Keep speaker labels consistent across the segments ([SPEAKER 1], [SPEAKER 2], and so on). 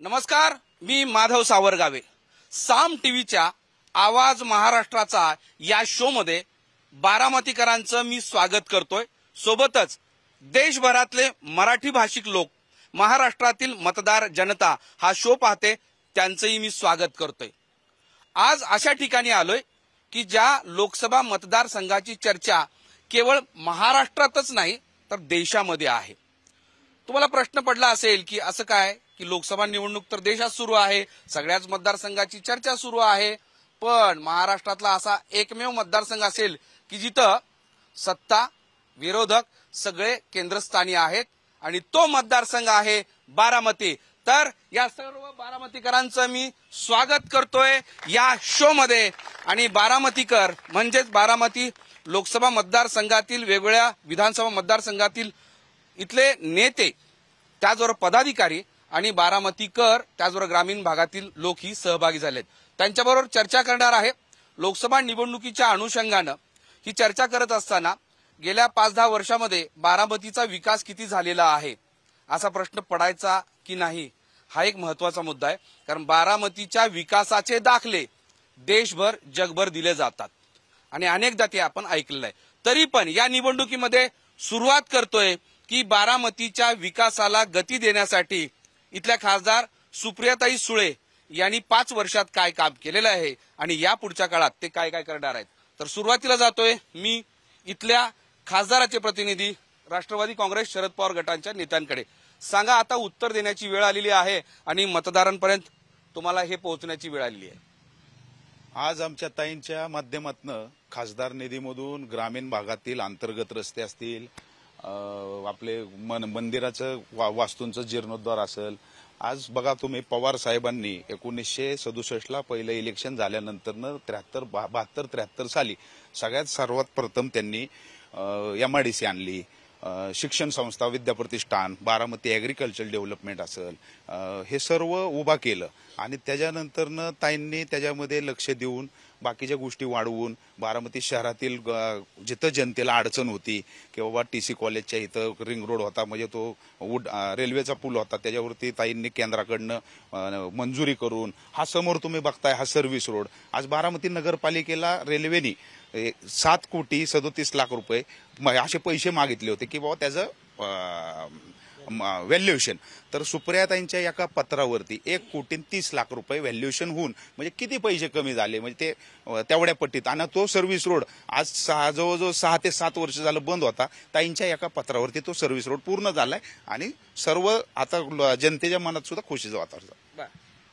[SPEAKER 1] नमस्कार, मी माधव सावरगावे. साम टीव्हीच्या आवाज महाराष्ट्राचा या शो मध्ये बारामतीकरांचं मी स्वागत करतोय. सोबतच देशभरातले मराठी भाषिक लोक, महाराष्ट्रातील मतदार जनता हा शो पाहते, त्यांचंही मी स्वागत करतोय. आज अशा ठिकाणी आलोय की ज्या लोकसभा मतदारसंघाची चर्चा केवळ महाराष्ट्रातच नाही तर देशामध्ये आहे. तुम्हाला प्रश्न पडला असेल की असं काय की लोकसभा निवडणूक तर देशात सुरू आहे, सगळ्याच मतदारसंघाची चर्चा सुरू आहे, पण महाराष्ट्रातला असा एकमेव मतदारसंघ असेल की जिथं सत्ता विरोधक सगळे केंद्रस्थानी आहेत आणि तो मतदारसंघ आहे बारामती. तर या सर्व बारामतीकरांचं मी स्वागत करतोय या शो मध्ये. आणि बारामतीकर म्हणजेच बारामती लोकसभा मतदारसंघातील वेगवेगळ्या विधानसभा मतदारसंघातील इथले नेते, त्याचबरोबर पदाधिकारी आणि बारामतीकर, त्याचबरोबर ग्रामीण भागातील लोकही सहभागी झालेत. त्यांच्याबरोबर चर्चा करणार आहे. लोकसभा निवडणुकीच्या अनुषंगानं ही चर्चा करत असताना गेल्या 5-10 वर्षामध्ये बारामतीचा विकास किती झालेला आहे असा प्रश्न पडायचा की नाही, हा एक महत्वाचा मुद्दा आहे. कारण बारामतीच्या विकासाचे दाखले देशभर जगभर दिले जातात आणि अनेकदा ते आपण ऐकलेलं आहे. तरी पण या निवडणुकीमध्ये सुरुवात करतोय की बारामतीच्या विकासाला गती देण्यासाठी इथल्या खासदार सुप्रियाताई सुळे यांनी 5 वर्षात काय काम केलेलं आहे आणि या पुढच्या काळात ते काय काय करणार आहेत. तर सुरुवातीला जातोय मी इथल्या खासदाराचे प्रतिनिधी राष्ट्रवादी काँग्रेस शरद पवार गटांच्या नेत्यांकडे. सांगा, आता उत्तर देण्याची वेळ आलेली आहे आणि मतदारांपर्यंत तुम्हाला हे पोहोचण्याची वेळ आलेली आहे.
[SPEAKER 2] आज आमच्या ताईंच्या माध्यमातून खासदार निधीमधून ग्रामीण भागातील अंतर्गत रस्ते असतील, आपले मंदिराचं वास्तूंचं जीर्णोद्धार असेल. आज बघा तुम्ही, पवार साहेबांनी 1967ला पहिलं इलेक्शन झाल्यानंतर 72-73 साली सर्वात प्रथम त्यांनी MIDC आणली, शिक्षण संस्था, विद्याप्रतिष्ठान, बारामती ऍग्रिकल्चर डेव्हलपमेंट असेल, हे सर्व उभा केलं. आणि त्याच्यानंतर ताईंनी त्याच्यामध्ये लक्ष देऊन बाकीच्या गोष्टी वाढवून बारामती शहरातील जिथं जनतेला अडचण होती की बाबा TC कॉलेजच्या इथं रिंग रोड होता, म्हणजे तो रेल्वेचा पूल होता, त्याच्यावरती ताईंनी केंद्राकडनं मंजुरी करून हा समोर तुम्ही बघताय हा सर्व्हिस रोड आज बारामती नगरपालिकेला रेल्वेनी 7,37,00,000 असे पैसे मागितले होते की बाबा त्याचं व्हॅल्युएशन. तर सुप्रियाताईंच्या एका पत्रावरती 1,30,00,000 व्हॅल्युएशन होऊन म्हणजे किती पैसे कमी झाले, म्हणजे ते तेवढ्या पट्टीत. आणि तो सर्व्हिस रोड आज जवळजवळ 6 ते 7 वर्ष झालं बंद होता. ताईंच्या एका पत्रावरती तो सर्व्हिस रोड पूर्ण झालाय आणि सर्व आता जनतेच्या मनात सुद्धा खुशीचं वातावरण.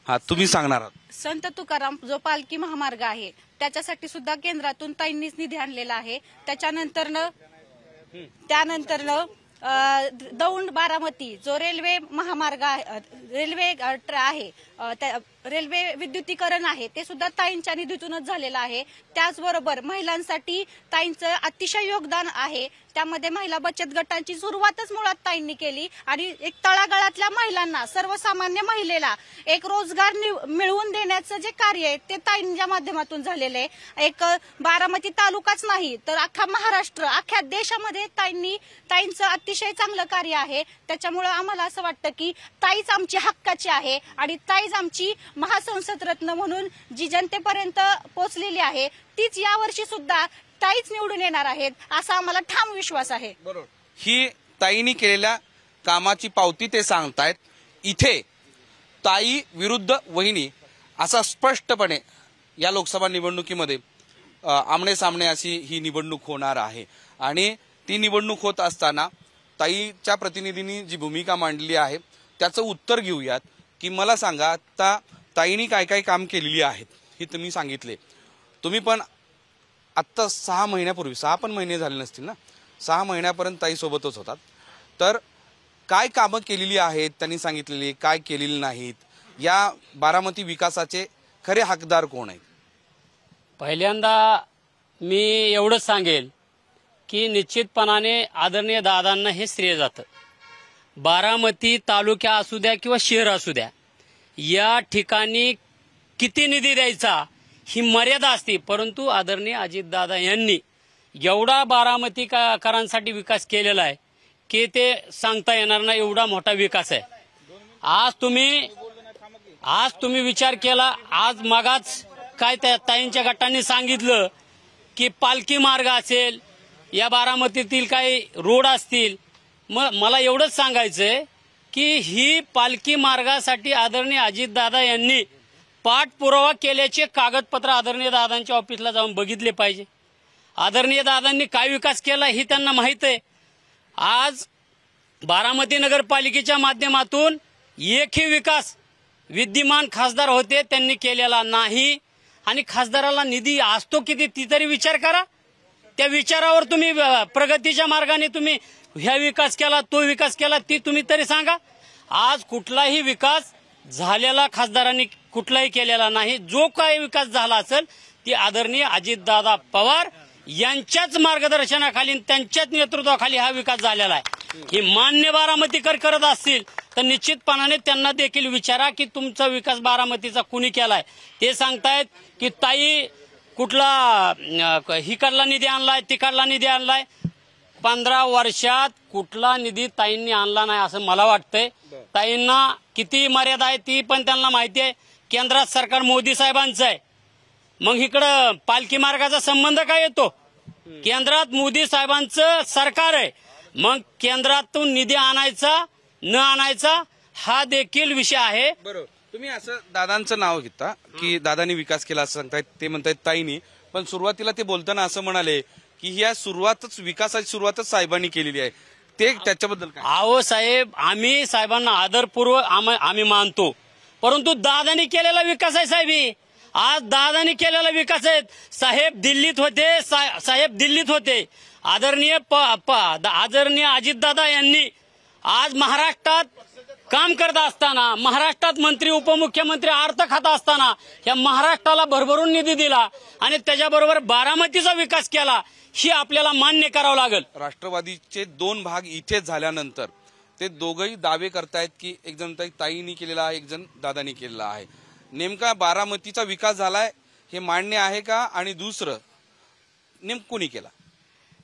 [SPEAKER 1] हा, तुम्ही सांगणार आहात.
[SPEAKER 3] संत तुकाराम जो पालखी महामार्ग आहे त्याच्यासाठी सुद्धा केंद्रातून ताईंनीच निधी आणलेला आहे. त्यानंतर दौंड बारामती जो रेल्वे महामार्ग आहे, रेल्वे विद्युतीकरण आहे, ते सुद्धा ताईंच्या निधीतूनच झालेलं आहे. त्याचबरोबर महिलांसाठी ताईंचं अतिशय योगदान आहे. त्यामध्ये महिला बचत गटांची सुरुवातच मुळात ताईंनी केली आणि एक तळागाळातल्या महिलांना, सर्वसामान्य महिलेला एक रोजगार मिळवून देण्याचं जे कार्य आहे ते ताईंच्या माध्यमातून झालेलं आहे. एक बारामती तालुकाच नाही तर अख्खा महाराष्ट्र, अख्ख्या देशामध्ये ताईंचं अतिशय चांगलं कार्य आहे. त्याच्यामुळे आम्हाला असं वाटतं की ताईच आमची हक्काची आहे आणि ताईच आमची महासंसद रत्न म्हणून जी जनतेपर्यंत पोहोचलेली आहे तीच यावर्षी सुद्धा ताईच निवडून येणार आहेत असा आम्हाला ठाम विश्वास आहे.
[SPEAKER 1] बरोबर, ही ताईंनी केलेल्या कामाची पावती ते सांगतायत. इथे ताई विरुद्ध वहिनी असा स्पष्टपणे या लोकसभा निवडणुकीमध्ये आमने सामने अशी ही निवडणूक होणार आहे. आणि ती निवडणूक होत असताना ताईच्या प्रतिनिधींनी जी भूमिका मांडली आहे त्याचं उत्तर घेऊयात की मला सांगा, आता ताईंनी काय काय काम केलेली आहेत हे तुम्ही सांगितले. तुम्ही पण आत्ता 6 महिन्यापूर्वी, 6 पण महिने झाले नसतील ना, 6 महिन्यापर्यंत ताई सोबतच होतात. तर काय कामं केलेली आहेत त्यांनी सांगितलेली, काय केलेली नाहीत, या बारामती विकासाचे खरे हकदार कोण आहेत?
[SPEAKER 4] पहिल्यांदा मी एवढंच सांगेल की निश्चितपणाने आदरणीय दादांना हे श्रेय जातं. बारामती तालुका असू द्या किंवा शहर असू द्या, या ठिकाणी किती निधी द्यायचा ही मर्यादा असते, परंतु आदरणीय अजितदादा यांनी एवढा बारामतीकरांसाठी विकास केलेला आहे की ते सांगता येणार नाही, एवढा मोठा विकास आहे. आज तुम्ही आज तुम्ही विचार केला, आज मगाच काय त्या ताईंच्या गटांनी सांगितलं की पालखी मार्ग असेल, या बारामतीतील काही रोड असतील. मला एवढंच सांगायचंय की ही पालखी मार्गासाठी आदरणीय अजितदादा यांनी पाठपुरावा केल्याचे कागदपत्र आदरणीय दादांच्या ऑफिसला जाऊन बघितले पाहिजे. आदरणीय दादांनी काय विकास केला ही त्यांना माहित आहे. आज बारामती नगरपालिकेच्या माध्यमातून एकही विकास विद्यमान खासदार होते त्यांनी केलेला नाही. आणि खासदाराला निधी असतो किती ती तरी विचार करा. त्या विचारावर तुम्ही प्रगतीच्या मार्गाने तुम्ही ह्या विकास केला, तो विकास केला, ती तुम्ही तरी सांगा. आज कुठलाही विकास झालेला खासदारांनी कुठलाही केलेला नाही. जो काही विकास झाला असेल ती आदरणीय अजितदादा पवार यांच्याच मार्गदर्शनाखाली, त्यांच्याच नेतृत्वाखाली हा विकास झालेला आहे. ही मान्य बारामतीकर करत असतील तर निश्चितपणाने त्यांना देखील विचारा की तुमचा विकास बारामतीचा कुणी केलाय. ते सांगतायत की ताई कुठला हिकडला निधी आणलाय, तिकडला निधी आणलाय. 15 वर्षात कुठला निधी ताईंनी आणला नाही असं मला वाटतंय. ताईंना किती मर्यादा आहे ती पण त्यांना माहिती आहे. केंद्रात सरकार मोदी साहेबांचं आहे, मग इकडं पालखी मार्गाचा संबंध काय येतो? केंद्रात मोदी साहेबांचं सरकार आहे, मग केंद्रातून निधी आणायचा न आणायचा हा देखील विषय आहे.
[SPEAKER 1] बरोबर. तुम्ही असं दादांचं नाव घेता की दादांनी विकास केला असं सांगतायत, ते म्हणतायत ताईंनी, पण सुरुवातीला ते बोलताना असं म्हणाले की ह्या विकासाची सुरुवातच साहेबांनी केलेली आहे. ते त्याच्याबद्दल काय?
[SPEAKER 4] अहो साहेब, आम्ही साहेबांना आदरपूर्वक आम्ही मानतो, परंतु दादांनी केलेला विकास आहे साहेब. आज दादांनी केलेला विकास आहे. साहेब दिल्लीत होते. आदरणीय अजितदादा यांनी आज महाराष्ट्रात काम करत असताना, महाराष्ट्रात मंत्री उपमुख्यमंत्री अर्थ खात असताना या महाराष्ट्राला भरभरून निधी दिला आणि त्याच्याबरोबर बारामतीचा विकास केला. ही आपल्याला मान्य करावं लागेल.
[SPEAKER 1] राष्ट्रवादीचे 2 भाग इथे झाल्यानंतर ते दोघंही दावे करतायत की एक जण ताईंनी केलेला आहे, एक जण दादांनी केलेला आहे. नेमका बारामतीचा विकास झालाय हे मान्य आहे का? आणि दुसरं नेमकं कोणी केला?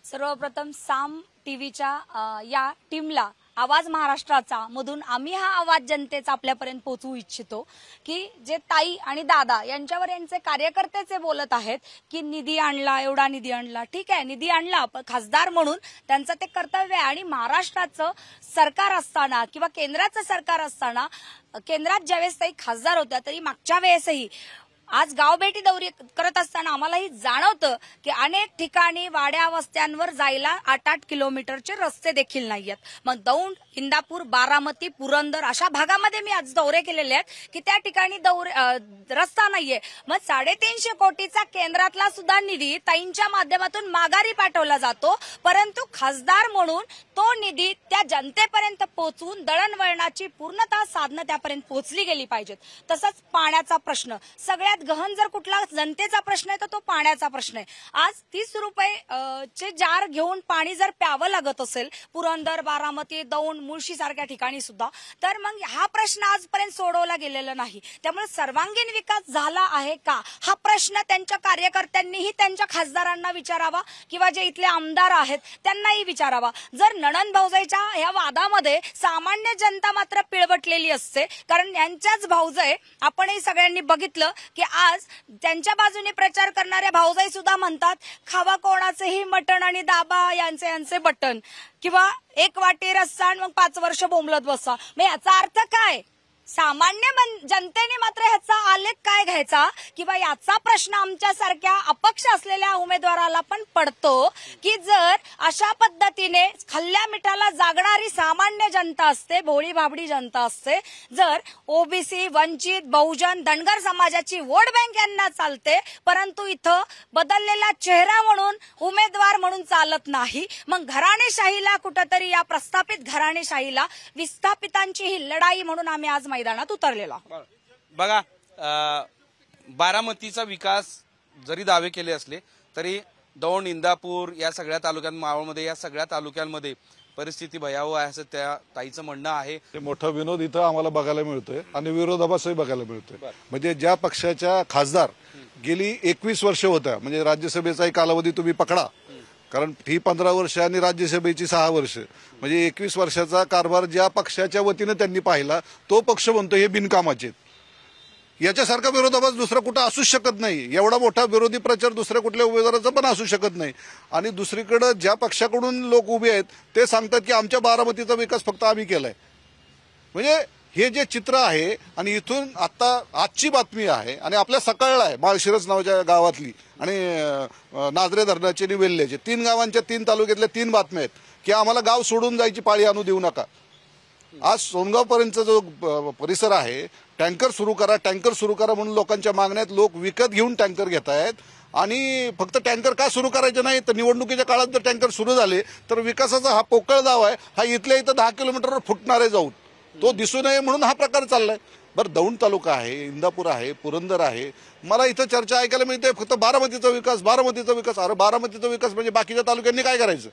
[SPEAKER 5] सर्वप्रथम साम टीव्हीच्या या टीमला, आवाज महाराष्ट्राचा मधून आम्ही हा आवाज जनतेचा आपल्यापर्यंत पोहोचवू इच्छितो की जे ताई आणि दादा यांच्यावर यांचे कार्यकर्तेचे बोलत आहेत की निधी आणला, एवढा निधी आणला. ठीक आहे, निधी आणला, पण खासदार म्हणून त्यांचं ते कर्तव्य आहे. आणि महाराष्ट्राचं सरकार असताना किंवा केंद्राचं सरकार असताना, केंद्रात ज्यावेळेस ताई खासदार होत्या तरी मागच्या वेळेसही आज गावभेटी दौरी करत असताना आम्हालाही जाणवतं की अनेक ठिकाणी वाड्या वस्त्यांवर जायला 8-8 किलोमीटरचे रस्ते देखील नाहीयेत. मग दौंड, इंदापूर, बारामती, पुरंदर अशा भागामध्ये मी आज दौरे केलेले आहेत की त्या ठिकाणी रस्ता नाहीये. मग 350 कोटीचा केंद्रातला सुद्धा निधी ताईंच्या माध्यमातून माघारी पाठवला जातो, परंतु खासदार म्हणून तो निधी त्या जनतेपर्यंत पोहोचवून दळणवळणाची पूर्णतः साधनं त्यापर्यंत पोहोचली गेली पाहिजेत. तसंच पाण्याचा प्रश्न, सगळ्यात गहन जर कुठला जनतेचा प्रश्न आहे तर तो पाण्याचा प्रश्न आहे. आज 30 रुपये जार घेऊन पाणी जर प्यावं लागत असेल पुरंदर, बारामती, दौंड, मुळशी सारख्या ठिकाणी सुद्धा, तर मग हा प्रश्न आजपर्यंत सोडवला गेलेला नाही. त्यामुळे सर्वांगीण विकास झाला आहे का हा प्रश्न त्यांच्या कार्यकर्त्यांनीही त्यांच्या खासदारांना विचारावा किंवा जे इथले आमदार आहेत त्यांनाही विचारावा. जर नणंद भाऊजाईच्या ह्या वादामध्ये सामान्य जनता मात्र पिळवटलेली असते, कारण यांच्याच भाऊजाई आपणही सगळ्यांनी बघितलं की आज त्यांच्या बाजूने प्रचार करणाऱ्या भाऊजाई सुद्धा म्हणतात खावा कोणाचेही मटण आणि दाबा यांचे बटन, किंवा एक वाटी रस्सा मग 5 वर्ष बोंबलत बसा. मग याचा अर्थ काय? सामान्य जनतेने मात्र ह्याचा आलेख काय घ्यायचा किंवा याचा प्रश्न आमच्यासारख्या अपक्ष असलेल्या उमेदवाराला पण पडतो की जर अशा पद्धतीने खाल्ल्या मिठाला जागणारी सामान्य जनता असते, भोळी भाबडी जनता असते, जर ओबीसी, वंचित, बहुजन, धनगर समाजाची वोट बँक यांना चालते, परंतु इथं बदललेला चेहरा म्हणून उमेदवार म्हणून चालत नाही, मग घराणेशाहीला कुठंतरी, या प्रस्थापित घराणेशाहीला विस्थापितांची ही लढाई म्हणून आम्ही आज मैदानात उतरलेला.
[SPEAKER 1] बघा, बारामतीचा विकास जरी दावे केले असले तरी दौंड, इंदापूर या सगळ्या तालुक्यांमध्ये, मावळमध्ये या सगळ्या तालुक्यांमध्ये परिस्थिती भयावह आहे असं त्या ताईचं म्हणणं आहे.
[SPEAKER 6] ते मोठा विनोद इथं आम्हाला बघायला मिळतोय आणि विरोधाभासही बघायला मिळतोय. म्हणजे ज्या पक्षाच्या खासदार गेली 21 वर्ष होत्या, म्हणजे राज्यसभेचाही कालावधी तुम्ही पकडा, कारण ही 15 वर्ष आणि राज्यसभेची 6 वर्ष, म्हणजे 21 वर्षाचा कारभार ज्या पक्षाच्या वतीनं त्यांनी पाहिला तो पक्ष म्हणतो हे बिनकामाचे. याच्यासारखा विरोधाभास दुसरा कुठं असूच शकत नाही. एवढा मोठा विरोधी प्रचार दुसऱ्या कुठल्या उमेदवाराचा पण असू शकत नाही. आणि दुसरीकडे ज्या पक्षाकडून लोक उभे आहेत ते सांगतात की आमच्या बारामतीचा विकास फक्त आम्ही केलाय. म्हणजे हे जे चित्र आहे आणि इथून आता आजची बातमी आहे आणि आपल्या सकाळला आहे माळशिरस नावाच्या गावातली आणि नाझरे धरणाची आणि वेल्ल्याचे 3 गावांच्या 3 तालुक्यातल्या 3 बातम्या आहेत की आम्हाला गाव सोडून जायची पाळी आणू देऊ नका. आज सोनगावपर्यंतचा जो परिसर आहे टँकर सुरू करा म्हणून लोकांच्या मागण्यात लोक विकत घेऊन टँकर घेत आहेत. आणि फक्त टँकर का सुरू करायचे नाही तर निवडणुकीच्या काळात जर टँकर सुरू झाले तर विकासाचा हा पोकळ दाव आहे हा इथल्या इथं 10 किलोमीटरवर फुटणार आहे जाऊन तो दिसू नये म्हणून हा प्रकार चाललाय. बरं दौंड तालुका आहे इंदापूर आहे पुरंदर आहे मला इथं चर्चा ऐकायला मिळते फक्त बारामतीचा विकास. अरे बारामतीचा विकास म्हणजे बाकीच्या तालुक्यांनी काय करायचं.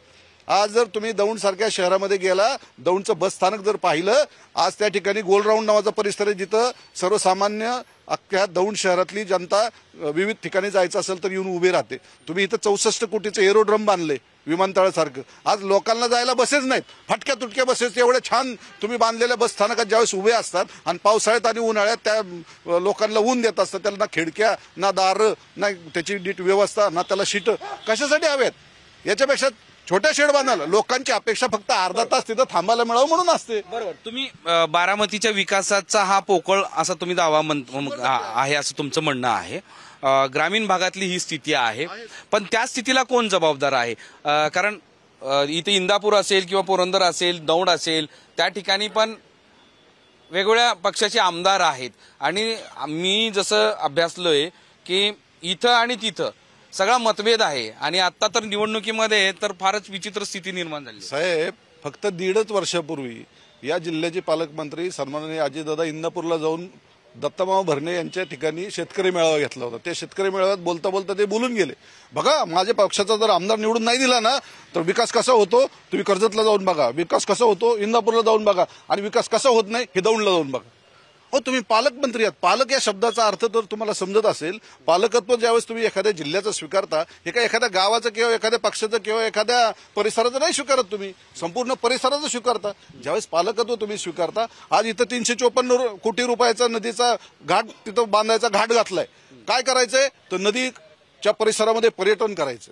[SPEAKER 6] आज जर तुम्ही दौंड सारख्या शहरामध्ये गेला दौंडचं बस स्थानक जर पाहिलं आज त्या ठिकाणी गोल राऊंड नावाचा परिसर आहे जिथं सर्वसामान्य अख्ख्या दौंड शहरातली जनता विविध ठिकाणी जायचं असेल तर येऊन उभी राहते. तुम्ही इथं 64 कोटीचं एरोड्रम बांधले विमानतळासारखं. आज लोकांना जायला बसेस नाहीत फाटक्या तुटक्या बसेस एवढ्या छान तुम्ही बांधलेल्या बस स्थानकात ज्यावेळेस उभे असतात आणि पावसाळ्यात आणि उन्हाळ्यात त्या लोकांना ऊन देत असतात त्याला ना खिडक्या ना दारं ना त्याची नीट व्यवस्था ना त्याला शीट कशासाठी हवेत. याच्यापेक्षा छोट्या शेड बांधायला लोकांची अपेक्षा फक्त अर्धा तास तिथं थांबायला मिळावं म्हणून असते.
[SPEAKER 1] बरोबर तुम्ही बारामतीच्या विकासाचा हा पोकळ असा तुम्ही दावा आहे असं तुमचं म्हणणं आहे. ग्रामीण भागातली ही स्थिती आहे पण त्या स्थितीला कोण जबाबदार आहे. कारण इथे इंदापूर असेल किंवा पुरंदर असेल दौंड असेल त्या ठिकाणी पण वेगवेगळ्या पक्षाचे आमदार आहेत आणि मी जसं अभ्यासलोय की इथं आणि तिथं सगळा मतभेद आहे आणि आता तर निवडणुकीमध्ये तर फारच विचित्र स्थिती निर्माण झाली.
[SPEAKER 6] साहेब फक्त 1.5 वर्षापूर्वी या जिल्ह्याचे पालकमंत्री सन्माननीय अजितदादा इंदापूरला जाऊन दत्तमाव भरणे यांच्या ठिकाणी शेतकरी मेळावा घेतला होता. त्या शेतकरी मेळाव्यात बोलता बोलता ते बोलून गेले बघा माझ्या पक्षाचा जर आमदार निवडून नाही दिला ना तर विकास कसा होतो तुम्ही कर्जतला जाऊन बघा विकास कसा होतो इंदापूरला जाऊन बघा आणि विकास कसा होत नाही हे दौंडला जाऊन बघा. हो तुम्ही पालकमंत्री आहात. पालक या शब्दाचा अर्थ तर तुम्हाला समजत असेल. पालकत्व ज्यावेळेस तुम्ही एखाद्या जिल्ह्याचं स्वीकारता हे काय एखाद्या गावाचं किंवा एखाद्या पक्षाचं किंवा एखाद्या परिसराचं नाही स्वीकारत तुम्ही संपूर्ण परिसराचं स्वीकारता. ज्यावेळेस पालकत्व तुम्ही स्वीकारता आज इथं 354 कोटी रुपयाचा नदीचा घाट तिथं बांधायचा घाट घातलाय. काय करायचंय तर नदीच्या परिसरामध्ये पर्यटन करायचं.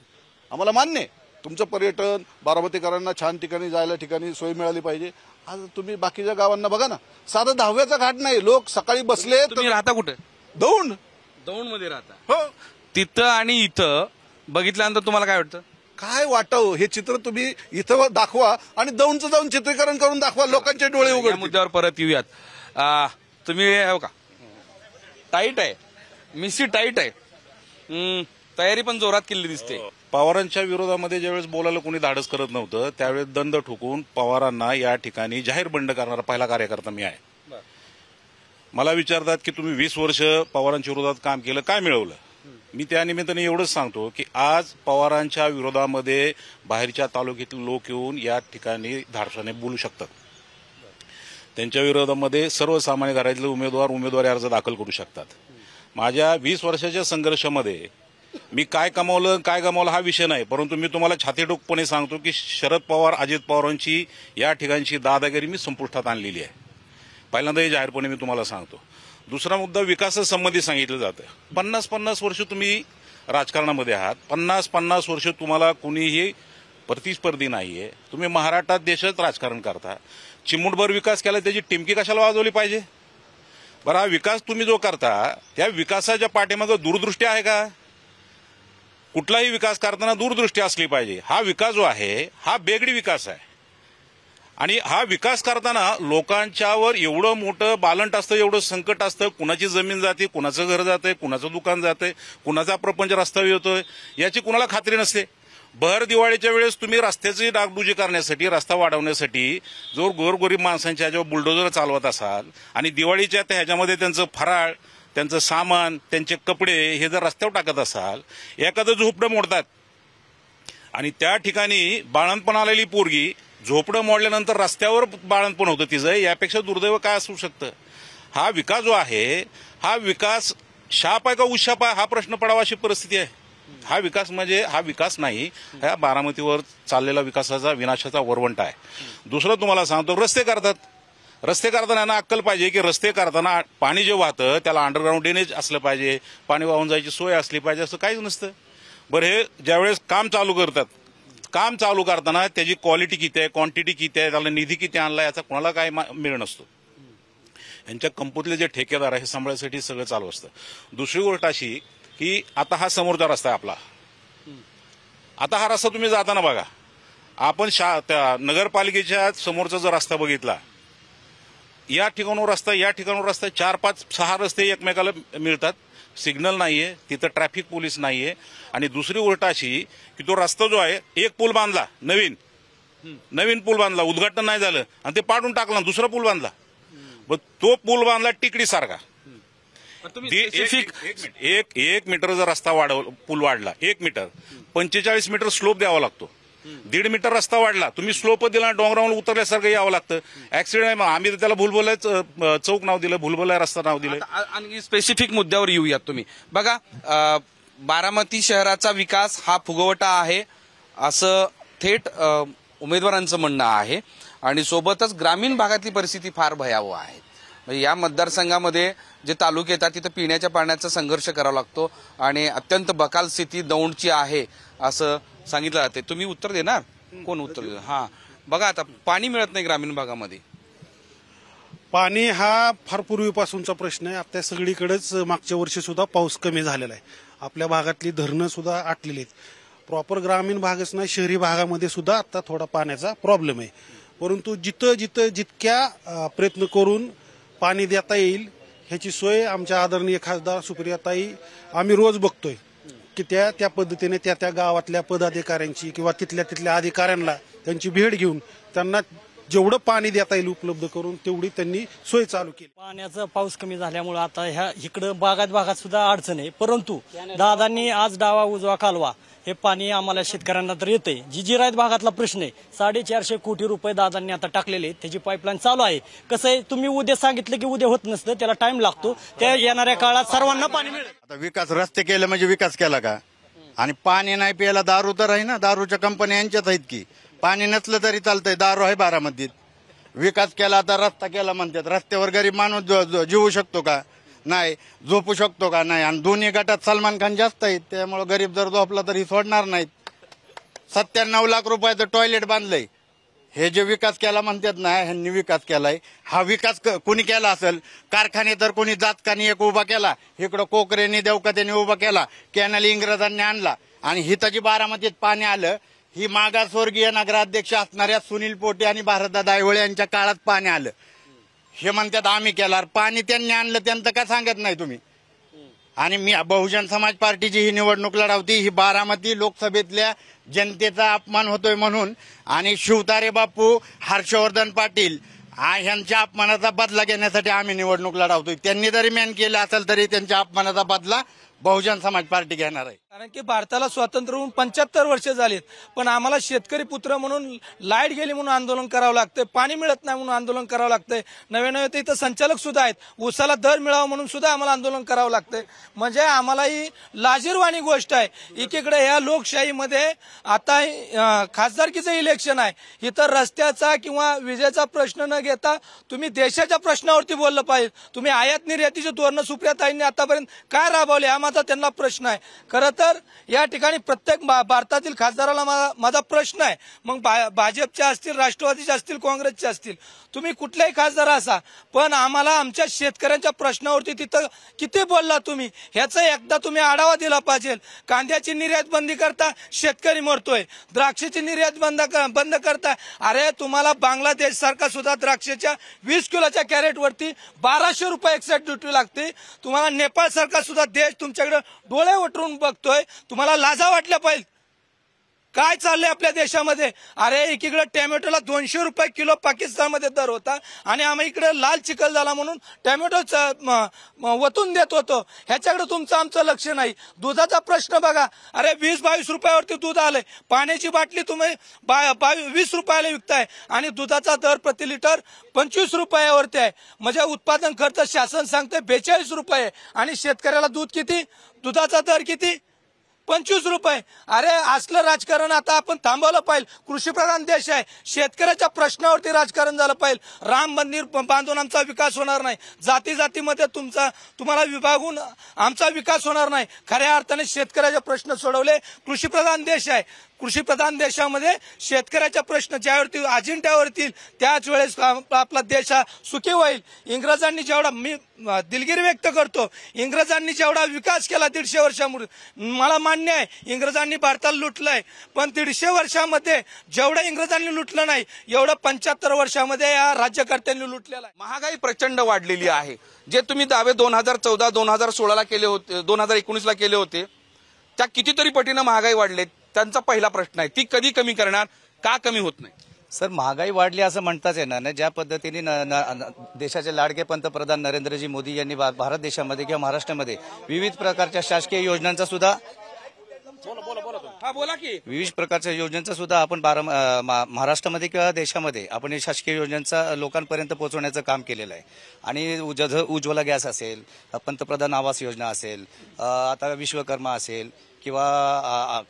[SPEAKER 6] आम्हाला मान्य आहे तुमचं पर्यटन बारामतीकरांना छान ठिकाणी जायला ठिकाणी सोय मिळाली पाहिजे. आज तुम्ही बाकीच्या गावांना बघा ना साधं 10व्याचा घाट नाही लोक सकाळी बसले.
[SPEAKER 1] तुम्ही राहता कुठे.
[SPEAKER 6] दौंड
[SPEAKER 1] मध्ये राहता.
[SPEAKER 6] हो
[SPEAKER 1] तिथं आणि इथं बघितल्यानंतर तुम्हाला काय वाटतं.
[SPEAKER 6] काय वाटावं हे चित्र तुम्ही इथं दाखवा आणि दौंडचं जाऊन चित्रीकरण करून दाखवा लोकांचे डोळे
[SPEAKER 1] या
[SPEAKER 6] उघड.
[SPEAKER 1] मुद्द्यावर परत येऊयात. तुम्ही हो का टाईट आहे मिसी टाईट आहे तयारी पण जोरात केली दिसते.
[SPEAKER 2] पवारांच्या विरोधामध्ये ज्यावेळेस बोलायला कोणी धाडस करत नव्हतं त्यावेळेस दंड ठोकून पवारांना या ठिकाणी जाहीर बंड करणारा पहिला कार्यकर्ता मी आहे. मला विचारतात की तुम्ही 20 वर्ष पवारांच्या विरोधात काम केलं काय मिळवलं. मी त्या निमित्ताने एवढंच सांगतो की आज पवारांच्या विरोधामध्ये बाहेरच्या तालुक्यातील लोक येऊन या ठिकाणी धाडसाने बोलू शकतात. त्यांच्या विरोधामध्ये सर्वसामान्य घरातले उमेदवारी अर्ज दाखल करू शकतात. माझ्या 20 वर्षाच्या संघर्षामध्ये मी काय कमावलं काय गमावलं हा विषय नाही परंतु मी तुम्हाला छातीठोकपणे सांगतो की शरद पवार अजित पवारांची या ठिकाणची दादागिरी मी संपुष्टात आणलेली आहे. पहिल्यांदा हे जाहीरपणे मी तुम्हाला सांगतो. दुसरा मुद्दा विकासासंबंधी सांगितलं जातं. 50-50 वर्ष तुम्ही राजकारणामध्ये आहात. 50-50 वर्ष तुम्हाला कुणीही प्रतिस्पर्धी नाहीये. तुम्ही महाराष्ट्रात देशात राजकारण करता. चिमूटभर विकास केला त्याची टिमकी कशाला वाजवली पाहिजे. बरं हा विकास तुम्ही जो करता त्या विकासाच्या पाठीमागे दूरदृष्टी आहे का. कुठलाही विकास करताना दूरदृष्टी असली पाहिजे. हा विकास जो आहे हा बेगडी विकास आहे आणि हा विकास करताना लोकांच्यावर एवढं मोठं बालंट असतं एवढं संकट असतं. कुणाची जमीन जाते कुणाचं घर जातंय कुणाचं दुकान जातंय कुणाचा प्रपंच रस्त्यावर येतोय याची कुणाला खात्री नसते. भर दिवाळीच्या वेळेस तुम्ही रस्त्याची डागडुजी करण्यासाठी रस्ता वाढवण्यासाठी जो गोरगरीब माणसांच्या ह्याच्यावर बुलडोजर चालवत असाल आणि दिवाळीच्या ह्याच्यामध्ये त्यांचं फराळ त्यांचं सामान त्यांचे कपडे हे जर रस्त्यावर टाकत असाल एखादं झोपडं मोडतात आणि त्या ठिकाणी बाळंतपण आलेली पोरगी झोपडं मोडल्यानंतर रस्त्यावर बाळंतपण होतं तिचं यापेक्षा दुर्दैव काय असू शकतं. हा विकास जो आहे हा विकास शाप आहे का उशाप आहे हा प्रश्न पडावा अशी परिस्थिती आहे. हा विकास म्हणजे हा विकास नाही ह्या बारामतीवर चाललेला विकासाचा विनाशाचा वरवंटा आहे. दुसरं तुम्हाला सांगतो रस्ते करतात रस्ते करताना ना अक्कल पाहिजे की रस्ते करताना पाणी जे वाहतं त्याला अंडरग्राऊंड ड्रेनेज असलं पाहिजे, पाणी वाहून जायची सोय असली पाहिजे, असं काहीच नसतं. बरं, हे ज्यावेळेस काम चालू करतात, काम चालू करताना त्याची क्वालिटी किती आहे, क्वांटिटी किती आहे, त्याला निधी किती आणला याचा कोणाला काय मिळ नसतो. यांच्या कंपनीतले जे ठेकेदार आहे हे सांभाळण्यासाठी सगळं चालू असतं. दुसरी गोष्ट अशी की आता हा समोरचा रस्ता आहे आपला. आता हा रस्ता तुम्ही जाताना बघा, आपण त्या नगरपालिकेच्या समोरचा जर रस्ता बघितला, या ठिकाणून रस्ता, या ठिकाणून रस्ता, 4, 5, 6 रस्ते एकमेकाला मिळतात. सिग्नल नाहीये, तिथं ट्रॅफिक पोलीस नाहीये. आणि दुसरी गोष्ट अशी की तो रस्ता जो आहे, एक पूल बांधला, नवीन पूल बांधला, उद्घाटन नाही झालं आणि ते पाडून टाकला, दुसरा पूल बांधला. तो पूल बांधला टिकडीसारखा. एक मीटर जर रस्ता पूल वाढला, 1 मीटर 45 मीटर स्लोप द्यावा लागतो. 1.5 मीटर रस्ता वाढला, तुम्ही स्लोप दिला, डोंगरावर उतरल्यासारखं यावं लागतं. ऍक्सिडेंट, आम्ही त्याला भुलभुलाय चौक नाव दिलं, भुलभुलाय रस्ता नाव दिलं.
[SPEAKER 1] आणि स्पेसिफिक मुद्द्यावर येऊयात. तुम्ही बघा, बारामती शहराचा विकास हा फुगवटा आहे असं थेट उमेदवारांचं म्हणणं आहे. आणि सोबतच ग्रामीण भागातली परिस्थिती फार भयावह आहे. म्हणजे या मतदारसंघामध्ये जे तालुके येतात तिथं पिण्याच्या पाण्याचा संघर्ष करावा लागतो आणि अत्यंत बकाल स्थिती दौंडची आहे असं सांगितलं जाते. तुम्ही उत्तर देणार? कोण उत्तर देणार? हा, बघा, आता पाणी मिळत नाही ग्रामीण भागामध्ये.
[SPEAKER 7] पाणी हा फार पूर्वीपासूनचा प्रश्न आहे. आता सगळीकडेच मागच्या वर्षी सुद्धा पाऊस कमी झालेला आहे. आपल्या भागातली धरणं सुद्धा आटलेली आहेत. प्रॉपर ग्रामीण भागच नाही, शहरी भागामध्ये सुद्धा आता थोडा पाण्याचा प्रॉब्लेम आहे. परंतु जितक्या प्रयत्न करून पाणी देता येईल ह्याची सोय आमच्या आदरणीय खासदार सुप्रियाताई आम्ही रोज बघतोय की त्या पद्धतीने त्या गावातल्या पदाधिकाऱ्यांची किंवा तिथल्या अधिकाऱ्यांना त्यांची भेट घेऊन त्यांना जेवढं पाणी देता येईल उपलब्ध करून तेवढी त्यांनी सोय चालू केली.
[SPEAKER 8] पाण्याचा पाऊस कमी झाल्यामुळे आता इकडं भागात सुद्धा अडचण आहे. परंतु दादांनी आज डावा उजवा कालवा हे पाणी आम्हाला शेतकऱ्यांना तर येतंय. जिरायत भागातला प्रश्न आहे, 450 कोटी रुपये दादांनी आता टाकलेले, त्याची पाईपलाईन चालू आहे. कसं आहे, तुम्ही उद्या सांगितलं की उद्या होत नसतं, त्याला टाइम लागतो. त्या येणाऱ्या काळात सर्वांना पाणी मिळेल.
[SPEAKER 9] आता विकास, रस्ते केले म्हणजे विकास केला का? आणि पाणी नाही प्यायला दारू तर आहे ना, दारूच्या कंपन्या यांच्याच आहेत की. पाणी नसलं तरी चालतंय, दारू आहे बारामतीत. विकास केला, आता रस्ता केला म्हणतात. रस्त्यावर गरीब माणूस जीवू शकतो का? नाही. झोपू शकतो का? नाही. आणि दोन्ही गटात सलमान खान जास्त आहेत, त्यामुळे गरीब जर झोपला तरी सोडणार नाहीत. 97 लाख रुपयाचं टॉयलेट बांधलंय. हे जे विकास केला म्हणतात ना, ह्यांनी विकास केलाय. हा विकास कोणी केला असेल? कारखाने तर कोणी जातकानी एक उभा केला, इकडं कोकरेने देवकत्याने उभा केला, कॅनल इंग्रजांनी आणला. आणि हिताची बारामतीत पाणी आलं, ही मागासवर्गीय नगराध्यक्ष असणाऱ्या सुनील पोटे आणि भारतदादा आयवळे यांच्या काळात पाणी आलं. हे म्हणतात आम्ही केला, पाणी त्यांनी आणलं, त्यांचं का सांगत नाही तुम्ही? आणि मी बहुजन समाज पार्टीची ही निवडणूक लढवती, ही बारामती लोकसभेतल्या जनतेचा अपमान होतोय म्हणून. आणि शिवतारे बापू, हर्षवर्धन पाटील ह्यांच्या अपमानाचा बदला घेण्यासाठी आम्ही निवडणूक लढवतोय. त्यांनी जरी मॅन केलं असेल तरी त्यांच्या अपमानाचा बदला बहुजन समाज पार्टी घेणार आहे.
[SPEAKER 10] कारण की भारताला स्वातंत्र्य होऊन 75 वर्ष झालीत, पण आम्हाला शेतकरी पुत्र म्हणून लाईट गेली म्हणून आंदोलन करावं लागतंय, पाणी मिळत नाही म्हणून आंदोलन करावं लागतंय. नवे तर इथं संचालक सुद्धा आहेत, ऊसाला दर मिळावा म्हणून सुद्धा आम्हाला आंदोलन करावं लागतंय. म्हणजे आम्हाला ही लाजिरवाणी गोष्ट आहे. एकीकडे या लोकशाहीमध्ये आता खासदारकीचं इलेक्शन आहे, इथं रस्त्याचा किंवा विजेचा प्रश्न न घेता तुम्ही देशाच्या प्रश्नावरती बोललं पाहिजे. तुम्ही आयात निर्यातीची धोरणं सुप्रियाताईंनी आतापर्यंत काय राबवले हा माझा त्यांना प्रश्न आहे. खरं तर या ठिकाणी प्रत्येक भारतातील खासदाराला माझा प्रश्न आहे. मग भाजपचे असतील, राष्ट्रवादीचे असतील, काँग्रेसचे असतील, तुम्ही कुठल्याही खासदार असा, पण आम्हाला आमच्या शेतकऱ्यांच्या प्रश्नावरती तिथं किती बोलला तुम्ही, ह्याचा एकदा तुम्ही आढावा दिला पाहिजे. कांद्याची निर्यात बंदी करता, शेतकरी मरतोय. द्राक्षाची निर्यात बंद करता, अरे तुम्हाला बांगलादेश सारखा सुद्धा द्राक्षाच्या 20 किलोच्या कॅरेटवरती 1200 रुपये एक्साईज ड्युटी लागते. तुम्हाला नेपाळ सारखा सुद्धा देश तुमच्याकडे डोळे वटरून बघतोय. तुम्हाला लाजा वाटल्या पाहिजे. काय चाललंय आपल्या देशामध्ये? अरे एकीकडे टॅमॅटोला 200 रुपये किलो पाकिस्तानमध्ये दर होता आणि आम्ही इकडे लाल चिखल झाला म्हणून टॅमॅटो वतून देत होतो. ह्याच्याकडे तुमचं आमचं लक्ष नाही. दुधाचा प्रश्न बघा, अरे 20-22 रुपयावरती दूध आलंय. पाण्याची बाटली तुम्ही 20 रुपयाला विकताय आणि दुधाचा दर प्रति लिटर 25 रुपयावरती आहे. म्हणजे उत्पादन खर्च शासन सांगते 42 रुपये आणि शेतकऱ्याला दूध किती, दुधाचा दर किती? 25 रुपये. अरे असलं राजकारण आता आपण थांबवलं पाहिजे. कृषीप्रधान देश आहे, शेतकऱ्याच्या प्रश्नावरती राजकारण झालं पाहिजे. राम मंदिर बांधून आमचा विकास होणार नाही, जाती जातीमध्ये तुम्हाला विभागून आमचा विकास होणार नाही. खऱ्या अर्थाने शेतकऱ्याचे प्रश्न सोडवले. कृषीप्रधान देश आहे, कृषीप्रधान देशामध्ये शेतकऱ्याच्या प्रश्न ज्यावरती अजिंठ्यावरती त्याच वेळेस आपला देश हा सुखी होईल. इंग्रजांनी जेवढा, मी दिलगिरी व्यक्त करतो, इंग्रजांनी जेवढा विकास केला 150 वर्षामध्ये, मला मान्य आहे इंग्रजांनी भारताला लुटलंय, पण 150 वर्षामध्ये जेवढं इंग्रजांनी लुटलं नाही एवढं 75 वर्षामध्ये या राज्यकर्त्यांनी लुटलेलं आहे.
[SPEAKER 1] महागाई प्रचंड वाढलेली आहे. जे तुम्ही दावे 2014, 2016ला केले होते, 2019ला केले होते, त्या कितीतरी पटीनं महागाई वाढले. त्यांचा पहिला प्रश्न आहे, ती कधी कमी करणार, का कमी होत नाही?
[SPEAKER 11] सर, महागाई वाढली असं म्हणताच येणार नाही. ज्या पद्धतीने देशाचे लाडके पंतप्रधान नरेंद्रजी मोदी यांनी भारत देशामध्ये किंवा महाराष्ट्रामध्ये विविध प्रकारच्या शासकीय योजनांचा सुद्धा विविध प्रकारच्या योजनांचा सुद्धा आपण महाराष्ट्रामध्ये किंवा देशामध्ये आपण शासकीय योजनांचा लोकांपर्यंत पोहोचवण्याचं काम केलेलं आहे. आणि उज्ज्वला गॅस असेल, पंतप्रधान आवास योजना असेल, आता विश्वकर्मा असेल, किंवा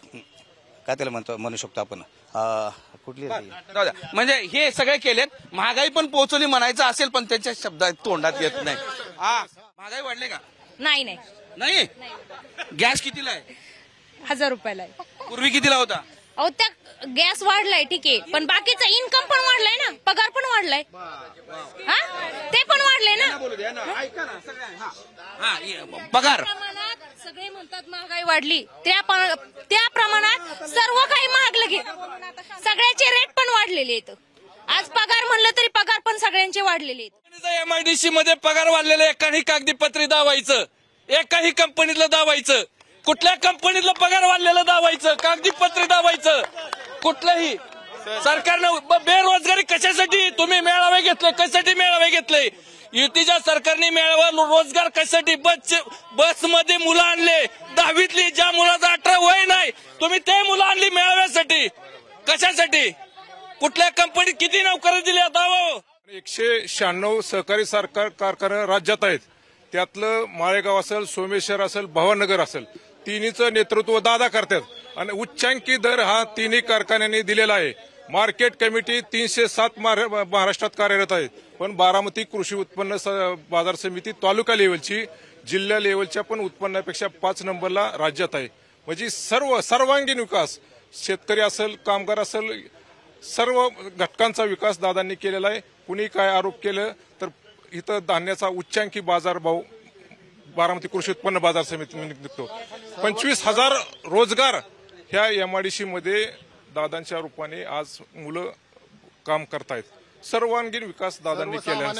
[SPEAKER 11] काय त्याला म्हणू शकतो आपण कुठली,
[SPEAKER 1] म्हणजे हे सगळे केलेत. महागाई पण पोहोचवली म्हणायचं असेल, पण त्यांच्या शब्दात तोंडात येत नाही. महागाई वाढली का?
[SPEAKER 5] नाही
[SPEAKER 1] नाही. गॅस कितीला आहे?
[SPEAKER 5] 1000 रुपयाला आहे.
[SPEAKER 1] पूर्वी कितीला होता?
[SPEAKER 5] अहो, त्या गॅस वाढलाय ठीक आहे, पण बाकीचा इन्कम पण वाढलाय ना, पगार पण वाढलाय, ते पण वाढलंय ना.
[SPEAKER 1] पगार
[SPEAKER 5] सगळे म्हणतात महागाई वाढली, त्या प्रमाणात सर्व काही महागलं गे, सगळ्याचे रेट पण वाढलेले आहेत. आज पगार म्हणलं तरी पगार पण सगळ्यांचे वाढलेले आहेत.
[SPEAKER 12] एमआयडीसी मध्ये पगार वाढलेले एकाही कागदीपत्री दावायचं, एकाही कंपनीतलं दावायचं, कुठल्या कंपनीतलं पगार वाढलेलं दावायचं, कागदीपत्री दावायचं, कुठलंही. सरकारनं बेरोजगारी कशासाठी तुम्ही मेळावे घेतले, कशासाठी मेळावे घेतले? युतीच्या सरकारने मेळावा रोजगार कशासाठी? बसमध्ये मुलं आणले 10वीतली, ज्या मुलाचं 18 वय नाही, तुम्ही ते मुलं आणली मेळाव्यासाठी, कशासाठी? कुठल्या कंपनीत किती नोकऱ्या दिल्या दावा?
[SPEAKER 13] 196 सहकारी कारखाने राज्यात आहेत. त्यातलं माळेगाव असेल, सोमेश्वर असेल, भावनगर असेल, तिन्हीचं नेतृत्व दादा करतात. आणि उच्चांकी दर हा तिन्ही कारखान्यांनी दिलेला आहे. मार्केट कमिटी 307 महाराष्ट्रात कार्यरत आहेत. पण बारामती कृषी उत्पन्न बाजार समिती तालुका लेवलची, जिल्हा लेवलच्या पण उत्पन्नापेक्षा 5 नंबरला राज्यात आहे. म्हणजे सर्वांगीण विकास, शेतकरी असेल, कामगार असेल, सर्व घटकांचा विकास दादांनी केलेला आहे. कुणी काय आरोप केलं तर इथं धान्याचा उच्चांकी बाजारभाव बारामती कृषी उत्पन्न बाजार समिती निघतो. 25,000 रोजगार ह्या एमआयडीसी मध्ये दादांच्या रूपाने आज मुलं काम करतायत. सर्वांगीण विकास दादांनी केला,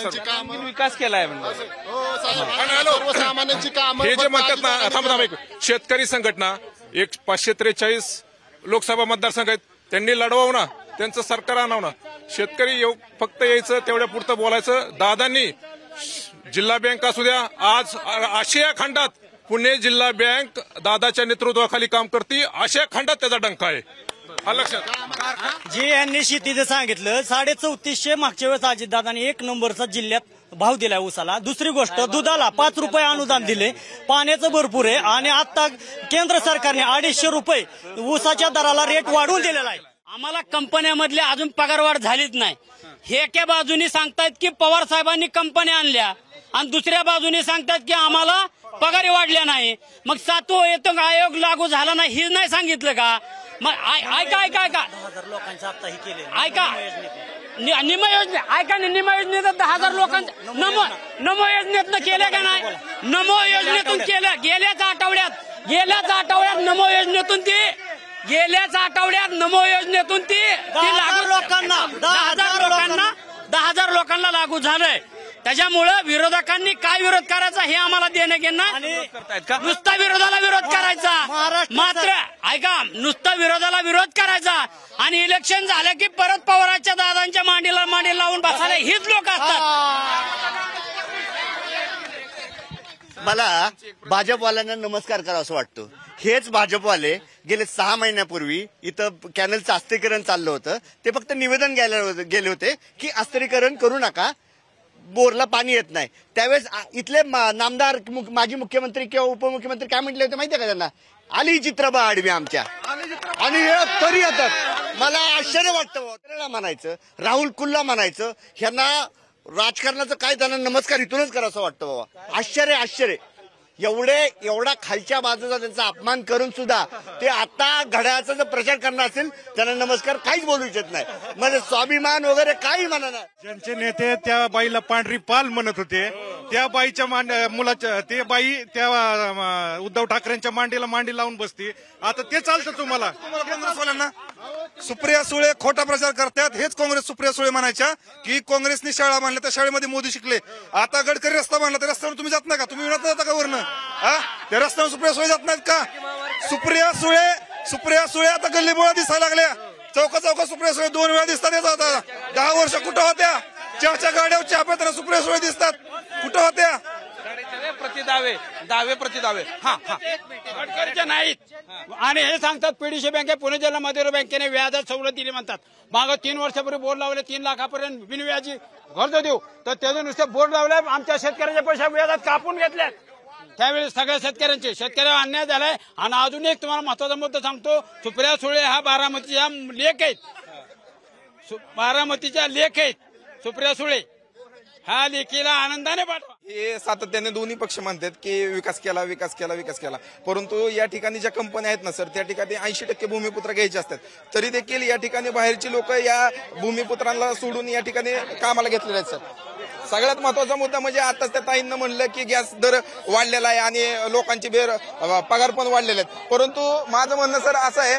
[SPEAKER 1] विकास केलाय.
[SPEAKER 13] हे जे म्हणतात ना, थांबा शेतकरी संघटना 543 लोकसभा मतदारसंघ आहेत, त्यांनी लढवावं ना, त्यांचं सरकार आणावं ना. शेतकरी फक्त यायचं, तेवढ्या पुरतं बोलायचं. दादांनी जिल्हा बँक असू द्या, आज आशिया खंडात पुणे जिल्हा बँक दादाच्या नेतृत्वाखाली काम करते, आशिया खंडात त्याचा डंका आहे.
[SPEAKER 8] जे यांनी शेतीचं सांगितलं 3450 मागच्या वेळेस अजितदादांनी 1 नंबरचा जिल्ह्यात भाव दिलाय ऊसाला. दुसरी गोष्ट, दुधाला 5 रुपये अनुदान दिले, पाण्याचं भरपूर आहे. आणि आता केंद्र सरकारने 250 रुपये ऊसाच्या दराला रेट वाढवून दिलेला आहे.
[SPEAKER 4] आम्हाला कंपन्यामधले अजून पगारवाढ झालीच नाही. हे एका बाजूने सांगतायत की पवार साहेबांनी कंपन्या आणल्या, आणि दुसऱ्या बाजूने सांगतात की आम्हाला पगारी वाढल्या नाही. मग 7वा वेतन आयोग लागू झाला नाही हे नाही सांगितलं का? मग ऐका निम योजने, ऐका ना, निम योजनेत 10,000 लोकांच्या नमो योजनेतनं केल्या का नाही? नमो योजनेतून केलं. गेल्याच आठवड्यात नमो योजनेतून ती लागू लोकांना 10,000 लोकांना लागू झालंय. त्याच्यामुळं विरोधकांनी काय विरोध करायचा हे आम्हाला देणं घेणं. नुसता विरोधाला विरोध करायचा, मात्र ऐका, नुसता विरोधाला विरोध करायचा आणि इलेक्शन झालं की परत पवारांच्या दादांच्या मांडीला मांडी लावून बसायला हीच लोक असतात.
[SPEAKER 14] मला भाजपवाल्यांना नमस्कार करावं वाटतं. हेच भाजपवाले गेले 6 महिन्यापूर्वी इथं कॅनलचं अस्थिरीकरण चाललं होतं, ते फक्त निवेदन घ्यायला गेले होते की अस्थिरीकरण करू नका, बोरला पाणी येत नाही. त्यावेळेस इथले नामदार, माजी मुख्यमंत्री किंवा उपमुख्यमंत्री काय म्हटले होते माहितीये का त्यांना? आली चित्रबा आडवी आमच्या आणि हे तरी येतात. मला आश्चर्य वाटतं म्हणायचं, राहुल कुल्ला म्हणायचं, ह्यांना राजकारणाचं काय त्यांना नमस्कार इथूनच करा असं वाटतं बाबा. आश्चर्य एवढा खालच्या बाजूचा त्यांचा अपमान करून सुद्धा ते आता घड्याळाचा जर प्रचार करणार असेल त्यांना नमस्कार काहीच बोलू इच्छित नाही. म्हणजे स्वाभिमान वगैरे काही म्हणा नाही.
[SPEAKER 13] ज्यांचे नेते त्या बाईला पांढरी पाल म्हणत होते, त्या बाईच्या मुलाच्या ते बाई त्या उद्धव ठाकरेंच्या मांडी लावून बसते. आता ते चालतं तुम्हाला काँग्रेसवाल्यांना. सुप्रिया सुळे खोटा प्रचार करतात. हेच काँग्रेस सुप्रिया सुळे म्हणायच्या की काँग्रेसनी शाळा मांडल्या, त्या शाळेमध्ये मोदी शिकले. आता गडकरी रस्ता मांडला, त्या रस्त्यावर तुम्ही जात नाही का? तुम्ही विनत जाता का वरनं? त्या रस्त्यावर सुप्रिया सुळे जात नाहीत का? सुप्रिया सुळे आता गल्लीबोळा दिसायला लागल्या. चौका सुप्रिया सुळे 2 वेळा दिसतात. 10 वर्ष कुठं होत्या? चहाच्या गाड्यावर चहा पेताना सुप्रिया सुळे दिसतात. कुठं होत्या?
[SPEAKER 1] दावे प्रतिदावे.
[SPEAKER 15] गडकरीच्या नाहीत. आणि हे सांगतात पीडीसी बँके पुणे जिल्हा मध्यवर्ती बँकेने व्याजात सवलत दिली म्हणतात. मागं 3 वर्षापूर्वी बोर्ड लावले 3 लाखापर्यंत बिनव्याजी कर्ज देऊ, तर त्याचे नुसते बोर्ड लावले. आमच्या शेतकऱ्याचे पैसे व्याजात कापून घेतलेत. त्यावेळी सगळ्या शेतकऱ्याला अन्याय झालाय. आणि अजून एक तुम्हाला महत्वाचा मुद्दा सांगतो. सुप्रिया सुळे हा बारामतीच्या लेख आहेत. सुप्रिया सुळे हा लेखीला आनंदाने पाठवा.
[SPEAKER 16] हे सातत्याने दोन्ही पक्ष म्हणतात की विकास केला, परंतु या ठिकाणी ज्या कंपन्या आहेत ना सर, त्या ठिकाणी 80% भूमिपुत्र घ्यायचे असतात. तरी देखील या ठिकाणी बाहेरची लोक या भूमिपुत्रांना सोडून या ठिकाणी कामाला घेतलेले आहेत सर. सगळ्यात महत्वाचा मुद्दा म्हणजे आताच त्या ताईंना म्हणलं की गॅस दर वाढलेला आहे आणि लोकांचे पगार पण वाढलेले आहेत. परंतु माझं म्हणणं सर असं आहे,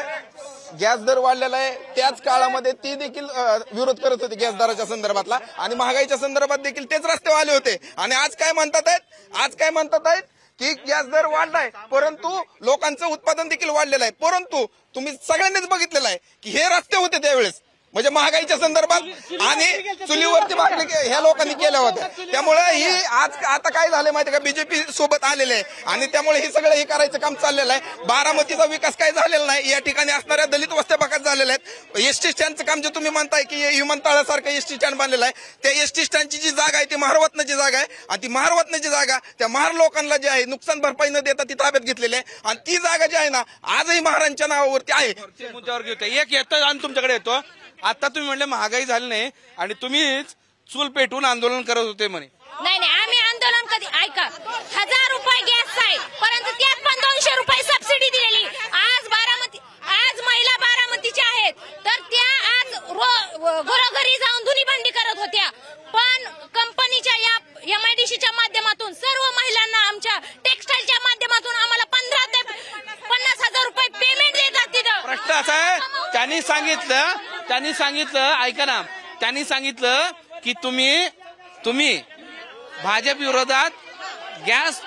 [SPEAKER 16] गॅस दर वाढलेला आहे, त्याच काळामध्ये ती देखील विरोध करत होती गॅस दराच्या संदर्भातला, आणि महागाईच्या संदर्भात देखील तेच रस्ते आले होते. आणि आज काय म्हणतात आहेत की गॅस दर वाढलाय, परंतु लोकांचं उत्पादन देखील वाढलेलं आहे. परंतु तुम्ही सगळ्यांनीच बघितलेलं आहे की हे रस्ते होते त्यावेळेस, म्हणजे महागाईच्या संदर्भात आणि चुलीवरती भाकरी ह्या लोकांनी केल्या होत्या. त्यामुळे ही आता काय झालंय माहिती का, बीजेपी सोबत आलेले आहे आणि त्यामुळे हे सगळं हे करायचं काम चाललेलं आहे. बारामतीचा विकास काय झालेला नाही. या ठिकाणी असणाऱ्या दलित वस्त्या भागात झालेल्या आहेत. एसटी स्टँडचं काम जे तुम्ही म्हणताय की विमानतळासारखं एसटी स्टँड बांधलेलं आहे, त्या एसटी स्टँडची जी जागा आहे ती महारवतनाची जागा आहे. आणि ती महारवतनाची जागा त्या महार लोकांना जी आहे नुकसान भरपाई न देता ती ताब्यात घेतलेली आहे. आणि ती जागा जी आहे ना आजही महारांच्या नावावरती आहे.
[SPEAKER 1] मुद्द्यावर घेतो एक येतो आणि तुमच्याकडे येतो. आता तुम्ही म्हणले महागाई झाली नाही आणि तुम्हीच चूल पेटून आंदोलन करत होते म्हणे.
[SPEAKER 17] नाही आम्ही आंदोलन कधी ऐका, 1000 रुपये गॅस आहे, परंतु त्यात पण 200 रुपये सबसिडी दिलेली. आज महिला बारामतीच्या आहेत, तर त्या आज घरोघरी जाऊन धुनी भांडी करत होत्या. पण कंपनीच्या या MIDCच्या माध्यमातून सर्व महिलांना आमच्या टेक्सटाईलच्या माध्यमातून आम्हाला 15 ते 50,000 रुपये पेमेंट देतात. तिथं
[SPEAKER 1] प्रश्न असा आहे, त्यांनी सांगितलं ऐका ना, त्यांनी सांगितलं की तुम्ही भाजप विरोधात गॅस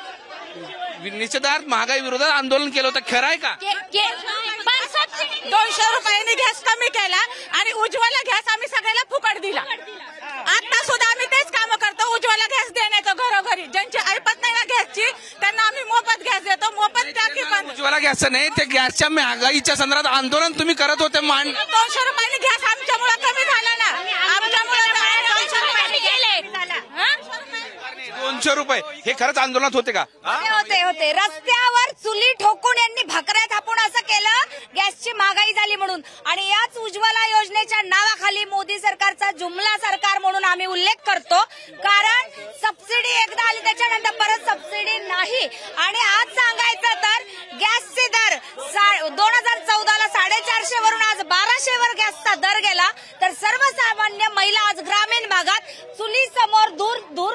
[SPEAKER 1] निषेधार्थ महागाई विरोधात आंदोलन केलं होतं. खरं आहे का?
[SPEAKER 3] 200 रुपयांनी गॅस कमी केला आणि उज्ज्वला गॅस आम्ही सगळ्याला फुकट दिला. आता सुद्धा आम्ही तेच काम करतो, उज्ज्वला गॅस देण्याचं घरोघरी. ज्यांची ऐपत नाही ना गॅसची त्यांना आम्ही मोफत गॅस देतो. मोफत टाकी पण
[SPEAKER 1] उज्ज्वला गॅसचं नाही, ते गॅसच्या महागाईच्या संदर्भात आंदोलन तुम्ही करत होते.
[SPEAKER 3] 200 रुपयांनी गॅस आमच्यामुळे कमी झाला ना, आमच्यामुळे 200 रुपयांनी गेले.
[SPEAKER 1] 200 रुपये हे खरंच आंदोलनात होते का?
[SPEAKER 5] होते. रस्त्यावर चुली ठोकून यांनी भाकऱ्या थापून असं केलं गॅसची महागाई झाली म्हणून. आणि याच उज्ज्वला योजनेच्या नावाखाली मोदी सरकारचा जुमला सरकार म्हणून आम्ही उल्लेख करतो. कारण सबसिडी एकदा आली त्याच्यानंतर परत सबसिडी नाही. आणि आज सांगायचं तर गॅसचे दर 2014ला 450 वरून आज 1200 वर गॅसचा दर गेला. तर सर्वसामान्य महिला आज ग्रामीण भागात चुली समोर दूर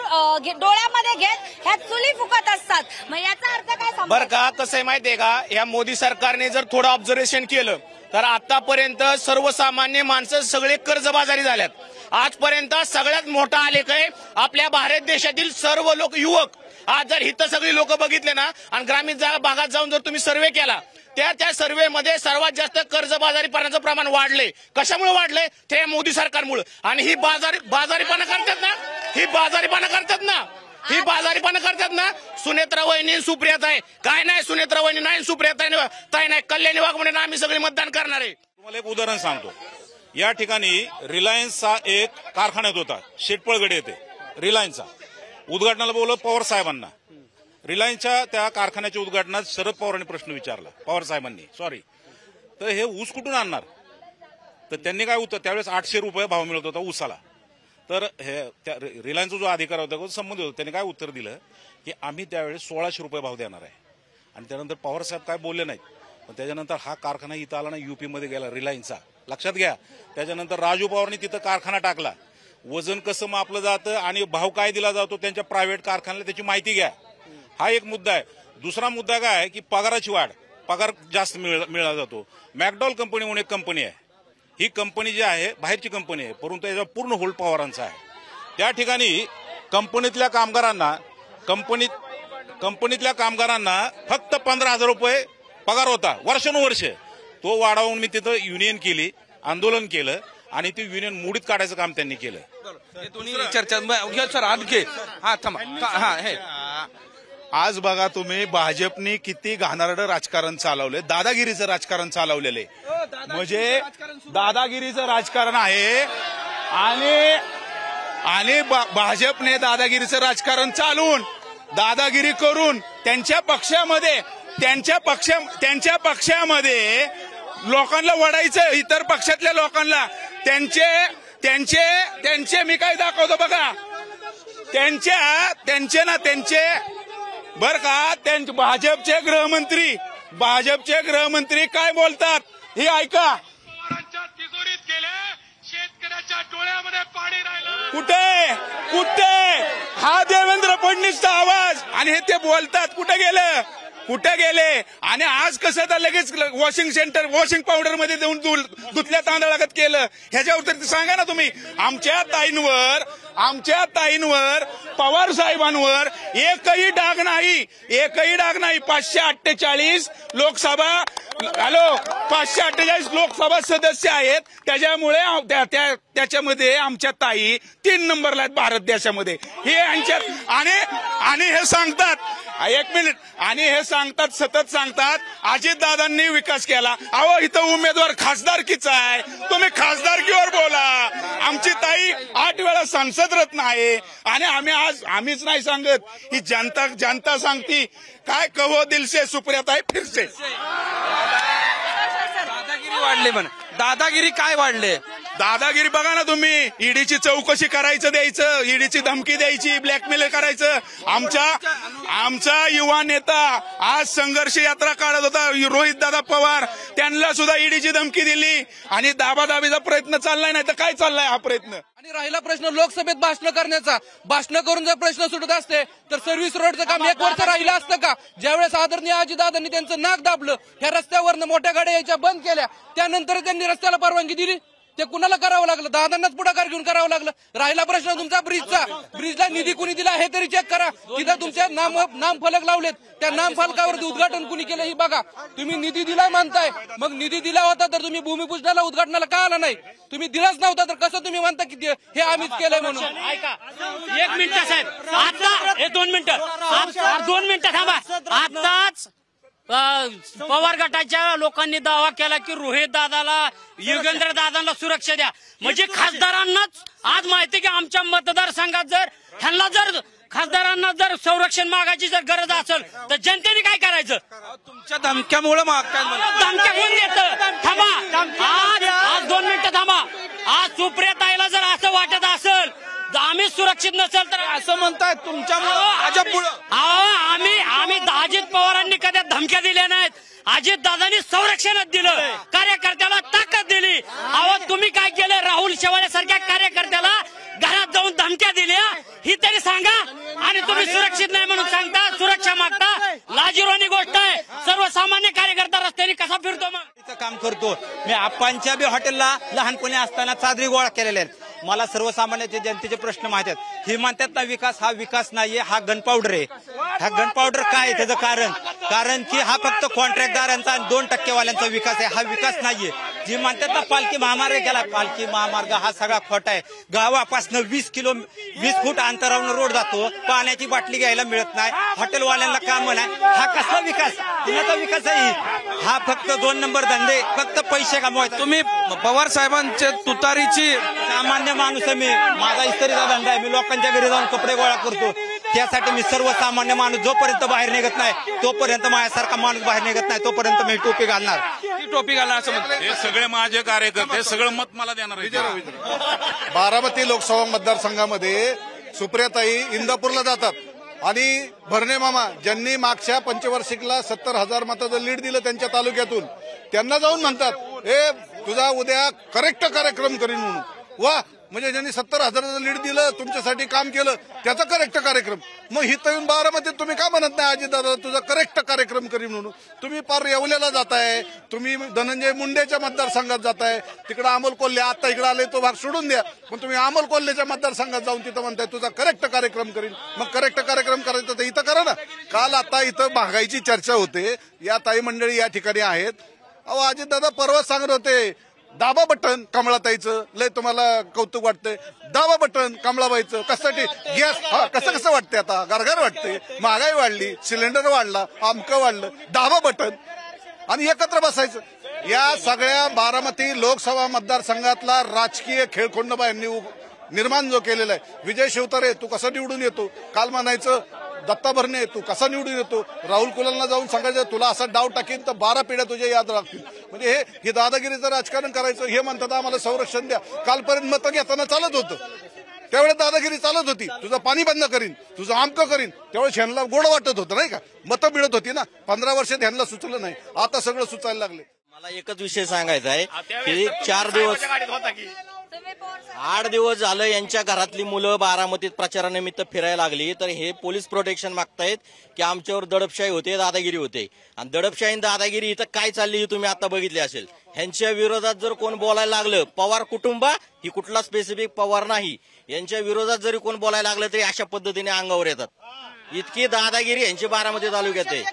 [SPEAKER 5] डोळ्यामध्ये घेत ह्या चुली फुकत असतात. मग याचा अर्थ काय
[SPEAKER 18] बरं का? कसं आहे माहितीये का, या मोदी सरकारने जर थोडं ऑब्झर्वेशन केलं तर आतापर्यंत सर्वसामान्य माणसं सगळे कर्जबाजारी झाल्यात. आजपर्यंत सगळ्यात मोठा आलेख आहे आपल्या भारत देशातील सर्व युवक. आज जर इथं सगळी लोक बघितले ना आणि ग्रामीण भागात जाऊन जर तुम्ही सर्व्हे केला, त्या सर्व्हेमध्ये सर्वात जास्त कर्जबाजारीपणाचं प्रमाण वाढले. कशामुळे वाढले? ते मोदी सरकारमुळे. आणि ही बाजारीपणा करतात ना सुनेत्रा वहिनी सुप्रियाताई. काय नाही सुनेत्रा वहिनी नाही, सुप्रियाताई नाही, कल्याणी वाघ म्हणून आम्ही सगळे मतदान करणार आहे.
[SPEAKER 19] तुम्हाला एक उदाहरण सांगतो. या ठिकाणी रिलायन्सचा एक कारखान्यात होता शेटपळगड येथे. रिलायन्सचा उद्घाटनाला बोलवलं पवार साहेबांना. रिलायन्सच्या त्या कारखान्याच्या उद्घाटनात शरद पवारांनी प्रश्न विचारला, पवार साहेबांनी तर हे ऊस कुठून आणणार, तर त्यांनी काय उत्तर, त्यावेळेस 800 रुपये भाव मिळत होता ऊसाला. तर हे रिलायन्सचा जो अधिकारी होता संबंधित होता त्यांनी काय उत्तर दिलं की आम्ही त्यावेळेस 1600 रुपये भाव देणार आहे. आणि त्यानंतर पवार साहेब काय बोलले नाहीत. पण त्याच्यानंतर हा कारखाना इथं आला ना, युपी मध्ये गेला रिलायन्सचा, लक्षात घ्या. त्याच्यानंतर राजू पवारनी तिथं कारखाना टाकला. वजन कसं मापलं जातं आणि भाव काय दिला जातो त्यांच्या प्रायव्हेट कारखान्याला, त्याची माहिती घ्या. हा एक मुद्दा आहे. दुसरा मुद्दा काय आहे की पगाराची वाढ, पगार जास्त मिळाला जातो. मॅकडॉल कंपनी म्हणून एक कंपनी आहे, ही कंपनी जी आहे बाहेरची कंपनी आहे, परंतु याचा पूर्ण होल्ड पवारांचा आहे. त्या ठिकाणी कंपनीतल्या कामगारांना फक्त 15,000 रुपये पगार होता वर्षानुवर्ष. तो वाढवून मी तिथं युनियन केली, आंदोलन केलं आणि ती युनियन मोडीत काढायचं काम त्यांनी केलं.
[SPEAKER 1] चर्चा सर आणखी हा थांबा हा हे
[SPEAKER 2] आज बघा तुम्ही, भाजपने किती घाणेरडं राजकारण चालवलंय, दादागिरीचं राजकारण चालवलेलं आहे. म्हणजे दादागिरीचं राजकारण आहे आणि भाजपने दादागिरीचं राजकारण चालवून, दादागिरी करून त्यांच्या पक्षामध्ये लोकांना वडायचं, इतर पक्षातल्या लोकांना. त्यांचे मी काय दाखवतो बघा, त्यांचे बर का, त्यांचे भाजपचे गृहमंत्री काय बोलतात हे ऐका. शेतकऱ्याच्या डोळ्यामध्ये पाणी राहिलं कुठे हा देवेंद्र फडणवीसचा आवाज, आणि हे ते बोलतात कुठे गेले. आणि आज कसं तर लगेच वॉशिंग पावडर मध्ये देऊन धुतल्या तांदळागत केलं. ह्याच्यावर तर सांगा ना तुम्ही. आमच्या ताईंवर पवार साहेबांवर एकही डाग नाही. 548 लोकसभा 548 लोकसभा सदस्य आहेत. त्याच्यामुळे त्याच्यामध्ये आमच्या ताई 3 नंबरला आहेत भारत देशामध्ये. हे यांच्यात आणि हे सांगतात, एक मिनिट, आणि हे सतत सांगतात अजितदादांनी विकास केला. अहो इथं उमेदवार खासदारकीचा आहे, तुम्ही खासदारकीवर बोला. आमची ताई 8 वेळा संसद रत्न आहे आणि आम्हीच नाही सांगत, ही जनता सांगती. काय कहो दिल से सुप्रियाताई फिरसे.
[SPEAKER 1] दादागिरी वाढले म्हण, दादागिरी काय वाढले?
[SPEAKER 2] दादागिरी बघा ना तुम्ही, ईडीची चौकशी करायचं द्यायचं, ईडीची धमकी द्यायची, ब्लॅकमेल करायचं. आमचा युवा नेता आज संघर्ष यात्रा काढत होता, रोहित दादा पवार, त्यांना सुद्धा ईडीची धमकी दिली आणि दाबादाबीचा प्रयत्न चाललाय. नाही तर काय चाललाय हा प्रयत्न?
[SPEAKER 12] आणि राहिला प्रश्न लोकसभेत भाषण करण्याचा, भाषण करून जर प्रश्न सुटत असते तर सर्व्हिस रोडचं काम 1 वर्ष राहिलं असतं का? ज्यावेळेस आदरणीय अजितदादांनी त्यांचं नाक दाबलं, ह्या रस्त्यावरनं मोठ्या गाड्या यायच्या बंद केल्या, त्यानंतर त्यांनी रस्त्याला परवानगी दिली. ते कुणाला करावं लागलं? दादांनाच पुढाकार घेऊन करावं लागलं. राहिला प्रश्न तुमचा ब्रिजला निधी कुणी दिला हे तरी चेक करा. तिथं तुमच्या नाम फलक लावलेत, त्या नाम फलकावर उद्घाटन कुणी केलं ही बघा. तुम्ही निधी दिला म्हणताय, मग निधी दिला होता तर तुम्ही भूमिपूजनाला उद्घाटनाला का आला नाही? तुम्ही दिलाच नव्हता तर कसं तुम्ही म्हणता की हे आम्हीच केलंय म्हणून?
[SPEAKER 4] ऐका 1 मिनिट साहेब, आता हे 2 मिनिटं थांबा. आताच पवार गटाच्या लोकांनी दावा केला की रोहित दादाला, युगेंद्र दादांना सुरक्षा द्या. म्हणजे खासदारांनाच आज माहिती की आमच्या मतदारसंघात जर खासदारांना जर संरक्षण मागायची जर गरज असेल तर जनतेने काय करायचं?
[SPEAKER 1] तुमच्या धमक्यामुळे
[SPEAKER 4] धमक्या कोण देतं? थांबा, आज 2 मिनिटं थांबा. आज सुप्रियाताईला जर असं वाटत असेल आम्ही सुरक्षित नसेल तर
[SPEAKER 1] असं म्हणताय तुमच्यामुळे
[SPEAKER 4] आम्ही अजित पवारांनी कधी धमक्या दिल्या नाहीत. अजित दादांनी संरक्षणच दिलं, कार्यकर्त्याला ताकद दिली. अहो तुम्ही काय केलं? राहुल शेवाळ्यासारख्या कार्यकर्त्याला घरात जाऊन धमक्या दिल्या ही तरी सांगा. आणि तुम्ही सुरक्षित नाही म्हणून सांगता, सुरक्षा मागता. लाजिरवाणी गोष्ट आहे. सर्वसामान्य कार्यकर्ता रस्त्याने कसा फिरतो? मग
[SPEAKER 20] काम करतो मी. आप्पांच्या बी हॉटेलला लहानपणी असताना चादरी गोळा केलेल्या आहेत. मला सर्वसामान्य जनतेचे प्रश्न माहिती आहेत. हे म्हणतात ना विकास, हा विकास नाहीये, हा गन पावडर आहे. हा गन पावडर काय आहे त्याचं कारण की हा फक्त कॉन्ट्रॅक्टदारांचा आणि 2% वाल्यांचा विकास आहे, हा विकास नाहीये. जे म्हणतात ना पालखी महामार्ग केला, पालखी महामार्ग हा सगळा खोटा आहे. गावापासून 20 फूट अंतरावरून रोड जातो, पाण्याची बाटली घ्यायला मिळत नाही, हॉटेलवाल्यांना काम नाही. हा कसला विकास? कुणाचा विकास आहे? हा फक्त 2 नंबर धंदे, फक्त पैसे कमवायचे.
[SPEAKER 1] तुम्ही पवार साहेबांच्या तुतारीची
[SPEAKER 20] सामान्य माणूस आहे मी, माझा इस्त्रीचा धंदा आहे. मी लोकांच्या घरी जाऊन कपडे गोळा करतो. त्यासाठी मी सर्वसामान्य माणूस जोपर्यंत बाहेर निघत नाही तोपर्यंत माझ्यासारखा माणूस बाहेर निघत नाही तोपर्यंत मी टोपी घालणार.
[SPEAKER 1] टोपी घालणार असं म्हणतात.
[SPEAKER 19] हे सगळे माझे कार्यकर्ते सगळं मत मला देणार आहे.
[SPEAKER 6] बारामती लोकसभा मतदारसंघामध्ये सुप्रियाताई इंदापूरला जातात आणि भरणे मामा ज्यांनी मागच्या पंचवार्षिकला 70,000 मताचं लीड दिलं त्यांच्या तालुक्यातून, त्यांना जाऊन म्हणतात हे तुझा उद्या करेक्ट कार्यक्रम करीन म्हणून. वा, म्हणजे ज्यांनी 70,000चं लीड दिलं तुमच्यासाठी काम केलं त्याचा करेक्ट कार्यक्रम. मग ही येऊन बारामतीत तुम्ही का म्हणत नाही अजितदादा तुझा करेक्ट कार्यक्रम करीन म्हणून? तुम्ही पार येवल्याला जाताय, तुम्ही धनंजय मुंडेच्या मतदारसंघात जाताय, तिकडे अमोल कोल्हे आता इकडे आले तो भाग सोडून द्या, पण तुम्ही अमोल कोल्हेच्या मतदारसंघात जाऊन तिथं म्हणताय तुझा करेक्ट कार्यक्रम करीन. मग करेक्ट कार्यक्रम करायचं तर इथं करा ना. काल आता इथं महागाईची चर्चा होते, या ताई मंडळी या ठिकाणी आहेत. अहो अजितदादा परवा सांगत होते दाबा बटन कमळाताईचं, लय तुम्हाला कौतुक वाटतंय, दाबा बटन कमळाबाईचं. कशासाठी? गॅस. हा, कसं कसं वाटतंय आता? गारगार वाटते, महागाई वाढली, सिलेंडर वाढला, आमकं वाढलं, दाबा बटन आणि एकत्र बसायचं. या सगळ्या बारामती लोकसभा मतदारसंघातला राजकीय खेळखोंडोबा यांनी निर्माण जो केलेला आहे. विजय शिवतारे तू कसा निवडून येतो, काल म्हणायचं दत्ता भरणे तू कसा निवडून येतो, राहुल कुलालला जाऊन सांगायचं तुला असा डाव टाकीन तर 12 पिढ्या तुझ्या याद राखतील. म्हणजे हे दादागिरीचं राजकारण करायचं. हे म्हणतात आम्हाला संरक्षण द्या. कालपर्यंत मतं घेताना चालत होतं, त्यावेळेस दादागिरी चालत होती, तुझं पाणी बंद करीन, तुझं आमकं करीन. त्यावेळेस ह्यांना गोड वाटत होतं नाही का, मतं मिळत होती ना. 15 वर्षात ह्यांना सुचलं नाही, आता सगळं सुचायला लागले.
[SPEAKER 21] मला एकच विषय सांगायचा आहे की 8 दिवस झालं यांच्या घरातली मुलं बारामतीत प्रचारानिमित्त फिरायला लागली, तर हे पोलीस प्रोटेक्शन मागतायत की आमच्यावर दडपशाही होते, दादागिरी होते. आणि दडपशाही दादागिरी इथं काय चालली ही तुम्ही आता बघितली असेल. ह्यांच्या विरोधात जर कोण बोलायला लागलं, पवार कुटुंब ही कुठला स्पेसिफिक पवार नाही, यांच्या विरोधात जरी कोण बोलायला लागलं तरी अशा पद्धतीने अंगावर येतात. इतकी दादागिरी यांची बारामती तालुक्यात आहे.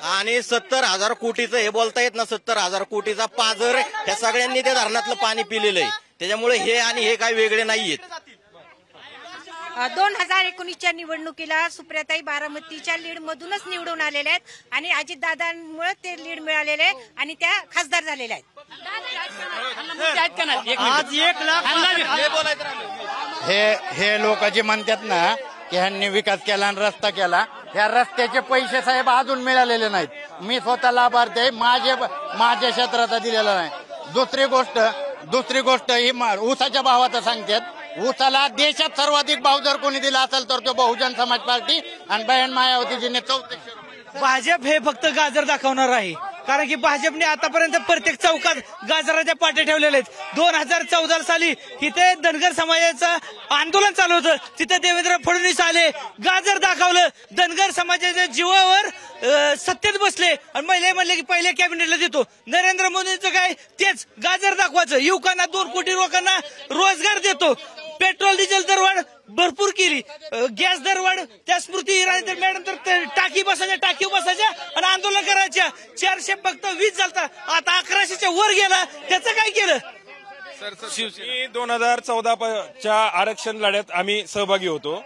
[SPEAKER 21] आणि 70,000 कोटीचं हे बोलता येत ना, 70,000 कोटीचा पाजर ह्या सगळ्यांनी त्या धरणातलं पाणी पिलेलं आहे. त्याच्यामुळे हे आणि हे काही वेगळे नाहीयेत.
[SPEAKER 22] 2019च्या निवडणुकीला सुप्रियाताई बारामतीच्या लीड मधूनच निवडून आलेल्या आहेत आणि अजितदादांमुळे ते लीड मिळालेले आणि त्या खासदार झालेल्या आहेत.
[SPEAKER 20] आज 1 लाख हे लोक जे म्हणतात ना की ह्यांनी विकास केला आणि रस्ता केला, ह्या रस्त्याचे पैसे साहेब अजून मिळालेले नाहीत. मी स्वतः लाभार्थी आहे, माझ्या क्षेत्राचा दिलेला नाही. दुसरी गोष्ट ही ऊसाच्या भावाचं सांगतात. ऊसाला देशात सर्वाधिक भाव जर कोणी दिला असेल तर तो बहुजन समाज पार्टी आणि बहन मायावतीजीने 64.
[SPEAKER 10] भाजप हे फक्त गाजर दाखवणार आहे, कारण की भाजपने आतापर्यंत प्रत्येक चौकात गाजराच्या पाट्या ठेवलेल्या आहेत. 2014 साली तिथे धनगर समाजाचं आंदोलन चालू होतं, तिथे देवेंद्र फडणवीस आले, गाजर दाखवलं, धनगर समाजाच्या जीवावर सत्तेत बसले आणि महिले म्हणले की पहिले कॅबिनेटला देतो. नरेंद्र मोदींचं काय, तेच गाजर दाखवायचं. युवकांना 2 कोटी लोकांना रोजगार देतो. पेट्रोल डिझेल दरवाढ भरपूर केली, गॅस दरवाढ, त्या स्मृती इराणी तर मॅडम तर टाकी बसायच्या आणि आंदोलन करायच्या. 400 फक्त 20 झालता, आता 1100च्या वर गेला. त्याचं काय केलं?
[SPEAKER 13] 2014च्या आरक्षण लढ्यात आम्ही सहभागी होतो.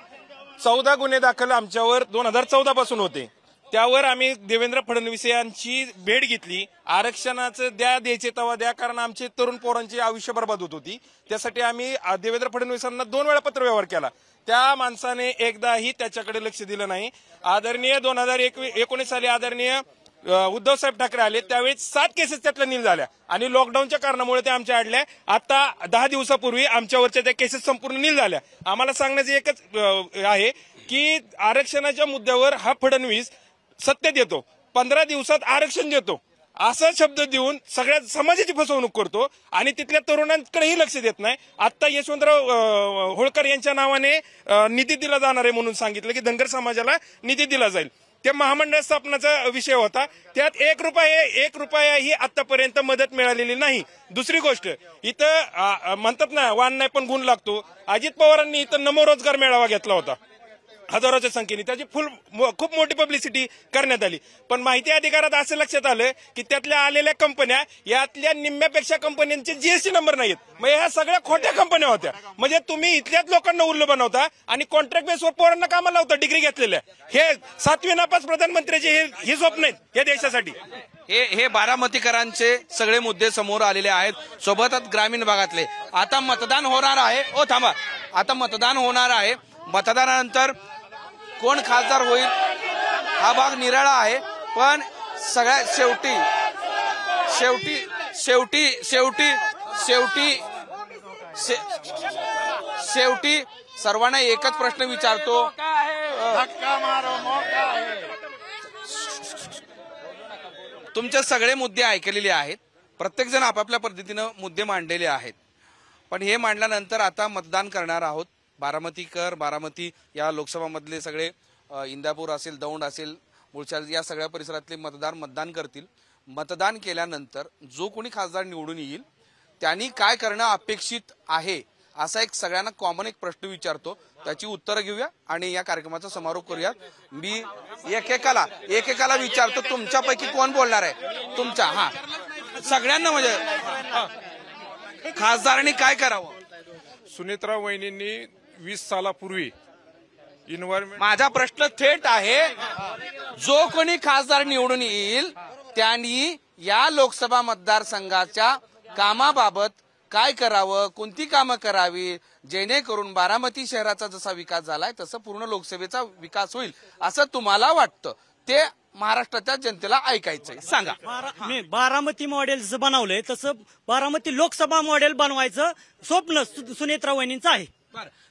[SPEAKER 13] 14 गुन्हे दाखल आमच्यावर 2014 पासून होते. त्यावर आम्ही देवेंद्र फडणवीस यांची भेट घेतली. आरक्षणाचं द्यायचे तेव्हा द्या, कारण आमचे तरुण पोरांची आयुष्य बर्बाद होत होती. त्यासाठी आम्ही देवेंद्र फडणवीसांना 2 वेळा पत्रव्यवहार केला. त्या माणसाने एकदाही त्याच्याकडे लक्ष दिलं नाही. आदरणीय 2019 साली आदरणीय उद्धव साहेब ठाकरे आले, त्यावेळी 7 केसेस त्यातल्या नील झाल्या आणि लॉकडाऊनच्या कारणामुळे त्या आमच्या अडल्या. आता 10 दिवसापूर्वी आमच्यावरच्या त्या केसेस संपूर्ण नील झाल्या. आम्हाला सांगण्याचं एकच आहे की आरक्षणाच्या मुद्द्यावर हा फडणवीस सत्तेत येतो, 15 दिवसात आरक्षण देतो असा शब्द देऊन सगळ्या समाजाची फसवणूक करतो आणि तिथल्या तरुणांकडेही लक्ष देत नाही. आता यशवंतराव होळकर यांच्या नावाने निधी दिला जाणार आहे म्हणून सांगितलं की धनगर समाजाला निधी दिला जाईल. त्या महामंडळ स्थापनाचा विषय होता, त्यात 1 रुपयाही आतापर्यंत मदत मिळालेली नाही. दुसरी गोष्ट, इथं म्हणतात ना वाण नाही पण गुण लागतो. अजित पवारांनी इथं नमो रोजगार मेळावा घेतला होता हजारोच्या संख्येने, त्याची खूप मोठी पब्लिसिटी करण्यात आली. पण माहिती अधिकारात असं लक्षात आलं की त्यातल्या आलेल्या कंपन्या यातल्या निम्म्यापेक्षा कंपन्यांचे जीएसटी नंबर नाहीत. म्हणजे ह्या सगळ्या खोट्या कंपन्या होत्या. म्हणजे तुम्ही इथल्याच लोकांना उल्लू बनवता आणि कॉन्ट्रॅक्ट बेसवर पोरांना कामाला लावता डिग्री घेतलेल्या. हे 7वी नापास प्रधानमंत्र्याचे हे स्वप्न आहेत या देशासाठी.
[SPEAKER 1] हे बारामतीकरांचे सगळे मुद्दे समोर आलेले आहेत, सोबतच ग्रामीण भागातले. आता मतदान होणार आहे. ओ थांबा, आता मतदान होणार आहे. मतदानानंतर कोण खासदार होईल हा भाग निराळा आहे, पण सगळ्यात शेवटी शेवटी शेवटी शेवटी शेवटी शेवटी सर्वांना एकच प्रश्न विचारतो, तुमचे सगळे मुद्दे ऐकलेले आहेत, प्रत्येक जण आपापल्या पद्धतीनं मुद्दे मांडलेले आहेत, पण हे मांडल्यानंतर आता मतदान करणार आहोत. बारामती या लोकसभामधले सगळे इंदापूर असेल, दौंड असेल, मुळशीर या सगळ्या परिसरातले मतदान करतील. मतदान केल्यानंतर जो कोणी खासदार निवडून येईल त्यांनी काय करणं अपेक्षित आहे असा एक सगळ्यांना कॉमन एक प्रश्न विचारतो, त्याची उत्तरं घेऊया आणि या कार्यक्रमाचा समारोप करूया. मी एकेकाला विचारतो, तुमच्यापैकी कोण बोलणार आहे? तुमच्या सगळ्यांना म्हणजे खासदारांनी काय करावं?
[SPEAKER 13] सुनेत्रा वहिनींनी 20 सालापूर्वी इन्व्हायरमेंट.
[SPEAKER 1] माझा प्रश्न थेट आहे, जो कोणी खासदार निवडून येईल त्यांनी या लोकसभा मतदारसंघाच्या कामाबाबत काय करावं, कोणती कामं करावी, जेणेकरून बारामती शहराचा जसा विकास झालाय तसं पूर्ण लोकसभेचा विकास होईल असं तुम्हाला वाटतं? ते महाराष्ट्राच्या जनतेला ऐकायचंय, सांगा.
[SPEAKER 8] मी बारामती मॉडेल जसं बनवलंय तसं बारामती लोकसभा मॉडेल बनवायचं स्वप्न सुनेत्रा वहिनींचं आहे.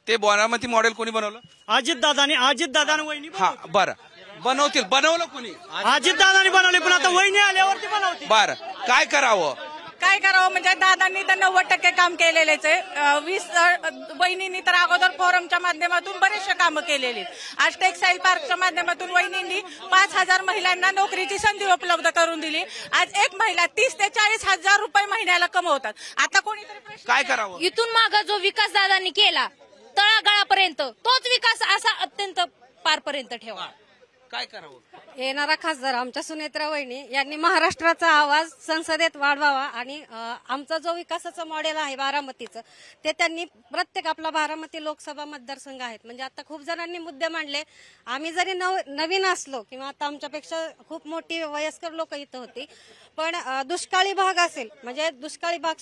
[SPEAKER 1] ते बारामती मॉडेल कोणी बनवलं?
[SPEAKER 8] अजितदादाने वहिनी.
[SPEAKER 1] बरं, बनवलं कोणी?
[SPEAKER 8] अजितदादांनी बनवले, पण आता वहिनी आल्यावरती बनवते.
[SPEAKER 1] बरं, काय करावं
[SPEAKER 22] म्हणजे दादांनी तर 90% काम केलेलेच आहे. 20 वहिनींनी तर अगोदर फोरमच्या माध्यमातून बरेचसे कामं केलेली. आज टेक्सटाईल पार्कच्या माध्यमातून वहिनींनी 5,000 महिलांना नोकरीची संधी उपलब्ध करून दिली. आज एक महिला 30 ते 40,000 रुपये महिन्याला कमवतात. आता कोणीतरी
[SPEAKER 1] काय करावं?
[SPEAKER 17] इथून मागं जो विकास दादांनी केला तळागाळापर्यंत तोच विकास असा अत्यंत पारपर्यंत ठेवा.
[SPEAKER 1] काय करावं?
[SPEAKER 7] येणारा खासदार आमच्या सुनेत्रा वहिनी यांनी महाराष्ट्राचा आवाज संसदेत वाढवावा आणि आमचा जो विकासाचं मॉडेल आहे बारामतीचं ते त्यांनी प्रत्येक आपला बारामती लोकसभा मतदारसंघ आहेत म्हणजे आता खूप जणांनी मुद्दे मांडले. आम्ही जरी नवीन असलो किंवा आता आमच्यापेक्षा खूप मोठी वयस्कर लोक इथं होती, पण दुष्काळी भाग असेल म्हणजे दुष्काळी भाग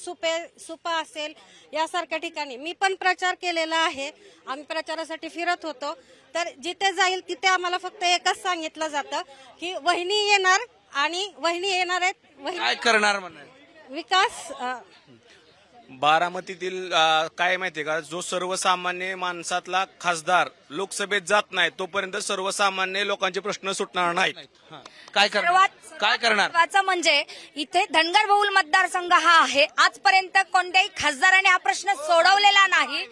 [SPEAKER 7] सुपा असेल यासारख्या ठिकाणी मी पण प्रचार केलेला आहे. आम्ही प्रचारासाठी फिरत होतो, तर जिथे जाईल तिथे आम्हाला फक्त एकच सांगितलं जातं की वहिनी येणार आणि वहिनी येणार आहेत.
[SPEAKER 1] काय करणार
[SPEAKER 7] विकास
[SPEAKER 18] बारामतीतील काय माहितीये का, जो सर्वसामान्य माणसातला खासदार लोकसभेत जात नाही तोपर्यंत सर्वसामान्य लोकांचे प्रश्न सुटणार नाहीत.
[SPEAKER 1] काय करणार?
[SPEAKER 5] म्हणजे इथे धनगर बहुल मतदारसंघ हा आहे. आजपर्यंत कोणत्याही खासदाराने हा प्रश्न सोडवलेला नाही.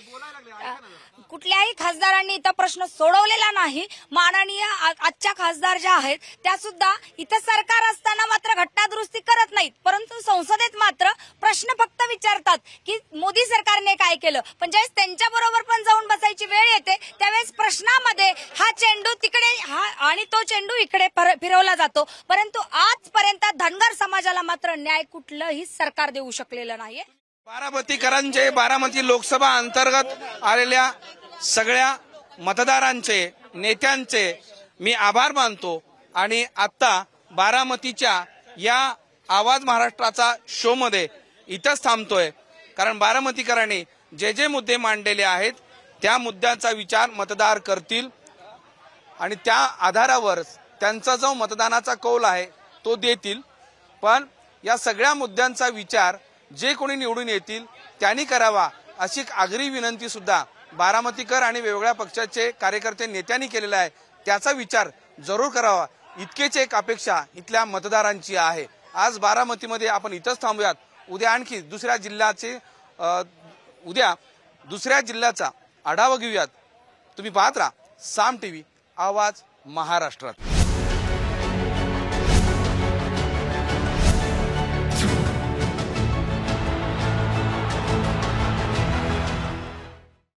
[SPEAKER 5] कुठल्याही खासदारांनी इथं प्रश्न सोडवलेला नाही. माननीय आजच्या खासदार ज्या आहेत त्या सुद्धा इथं सरकार असताना मात्र घटना दुरुस्ती करत नाहीत, परंतु संसदेत मात्र प्रश्न फक्त विचारतात की मोदी सरकारने काय केलं. पण ज्यावेळेस त्यांच्या बरोबर पण जाऊन बसायची वेळ येते त्यावेळेस प्रश्नामध्ये हा चेंडू तिकडे आणि तो चेंडू इकडे फिरवला जातो. परंतु आजपर्यंत धनगर समाजाला मात्र न्याय कुठलंही सरकार देऊ शकलेलं नाहीये.
[SPEAKER 1] बारामतीकरांचे, बारामती लोकसभा अंतर्गत आलेल्या सगळ्या मतदारांचे, नेत्यांचे मी आभार मानतो आणि आता बारामतीच्या या आवाज महाराष्ट्राचा शो मध्ये इथंच थांबतोय, कारण बारामतीकरांनी जे जे मुद्दे मांडलेले आहेत त्या मुद्द्यांचा विचार मतदार करतील आणि त्या आधारावर त्यांचा जो मतदानाचा कौल आहे तो देतील. पण या सगळ्या मुद्द्यांचा विचार जे कोणी निवडून येतील त्यांनी करावा अशी आग्रही विनंती सुद्धा बारामतीकर आणि वेगवेगळ्या पक्षाचे कार्यकर्ते नेत्यांनी केलेला आहे. त्याचा विचार जरूर करावा इतकेच एक अपेक्षा इथल्या मतदारांची आहे. आज बारामतीमध्ये आपण इथंच थांबूयात. उद्या आणखी दुसऱ्या जिल्ह्याचा आढावा घेऊयात. तुम्ही पाहत राहा साम टीव्ही, आवाज महाराष्ट्रात.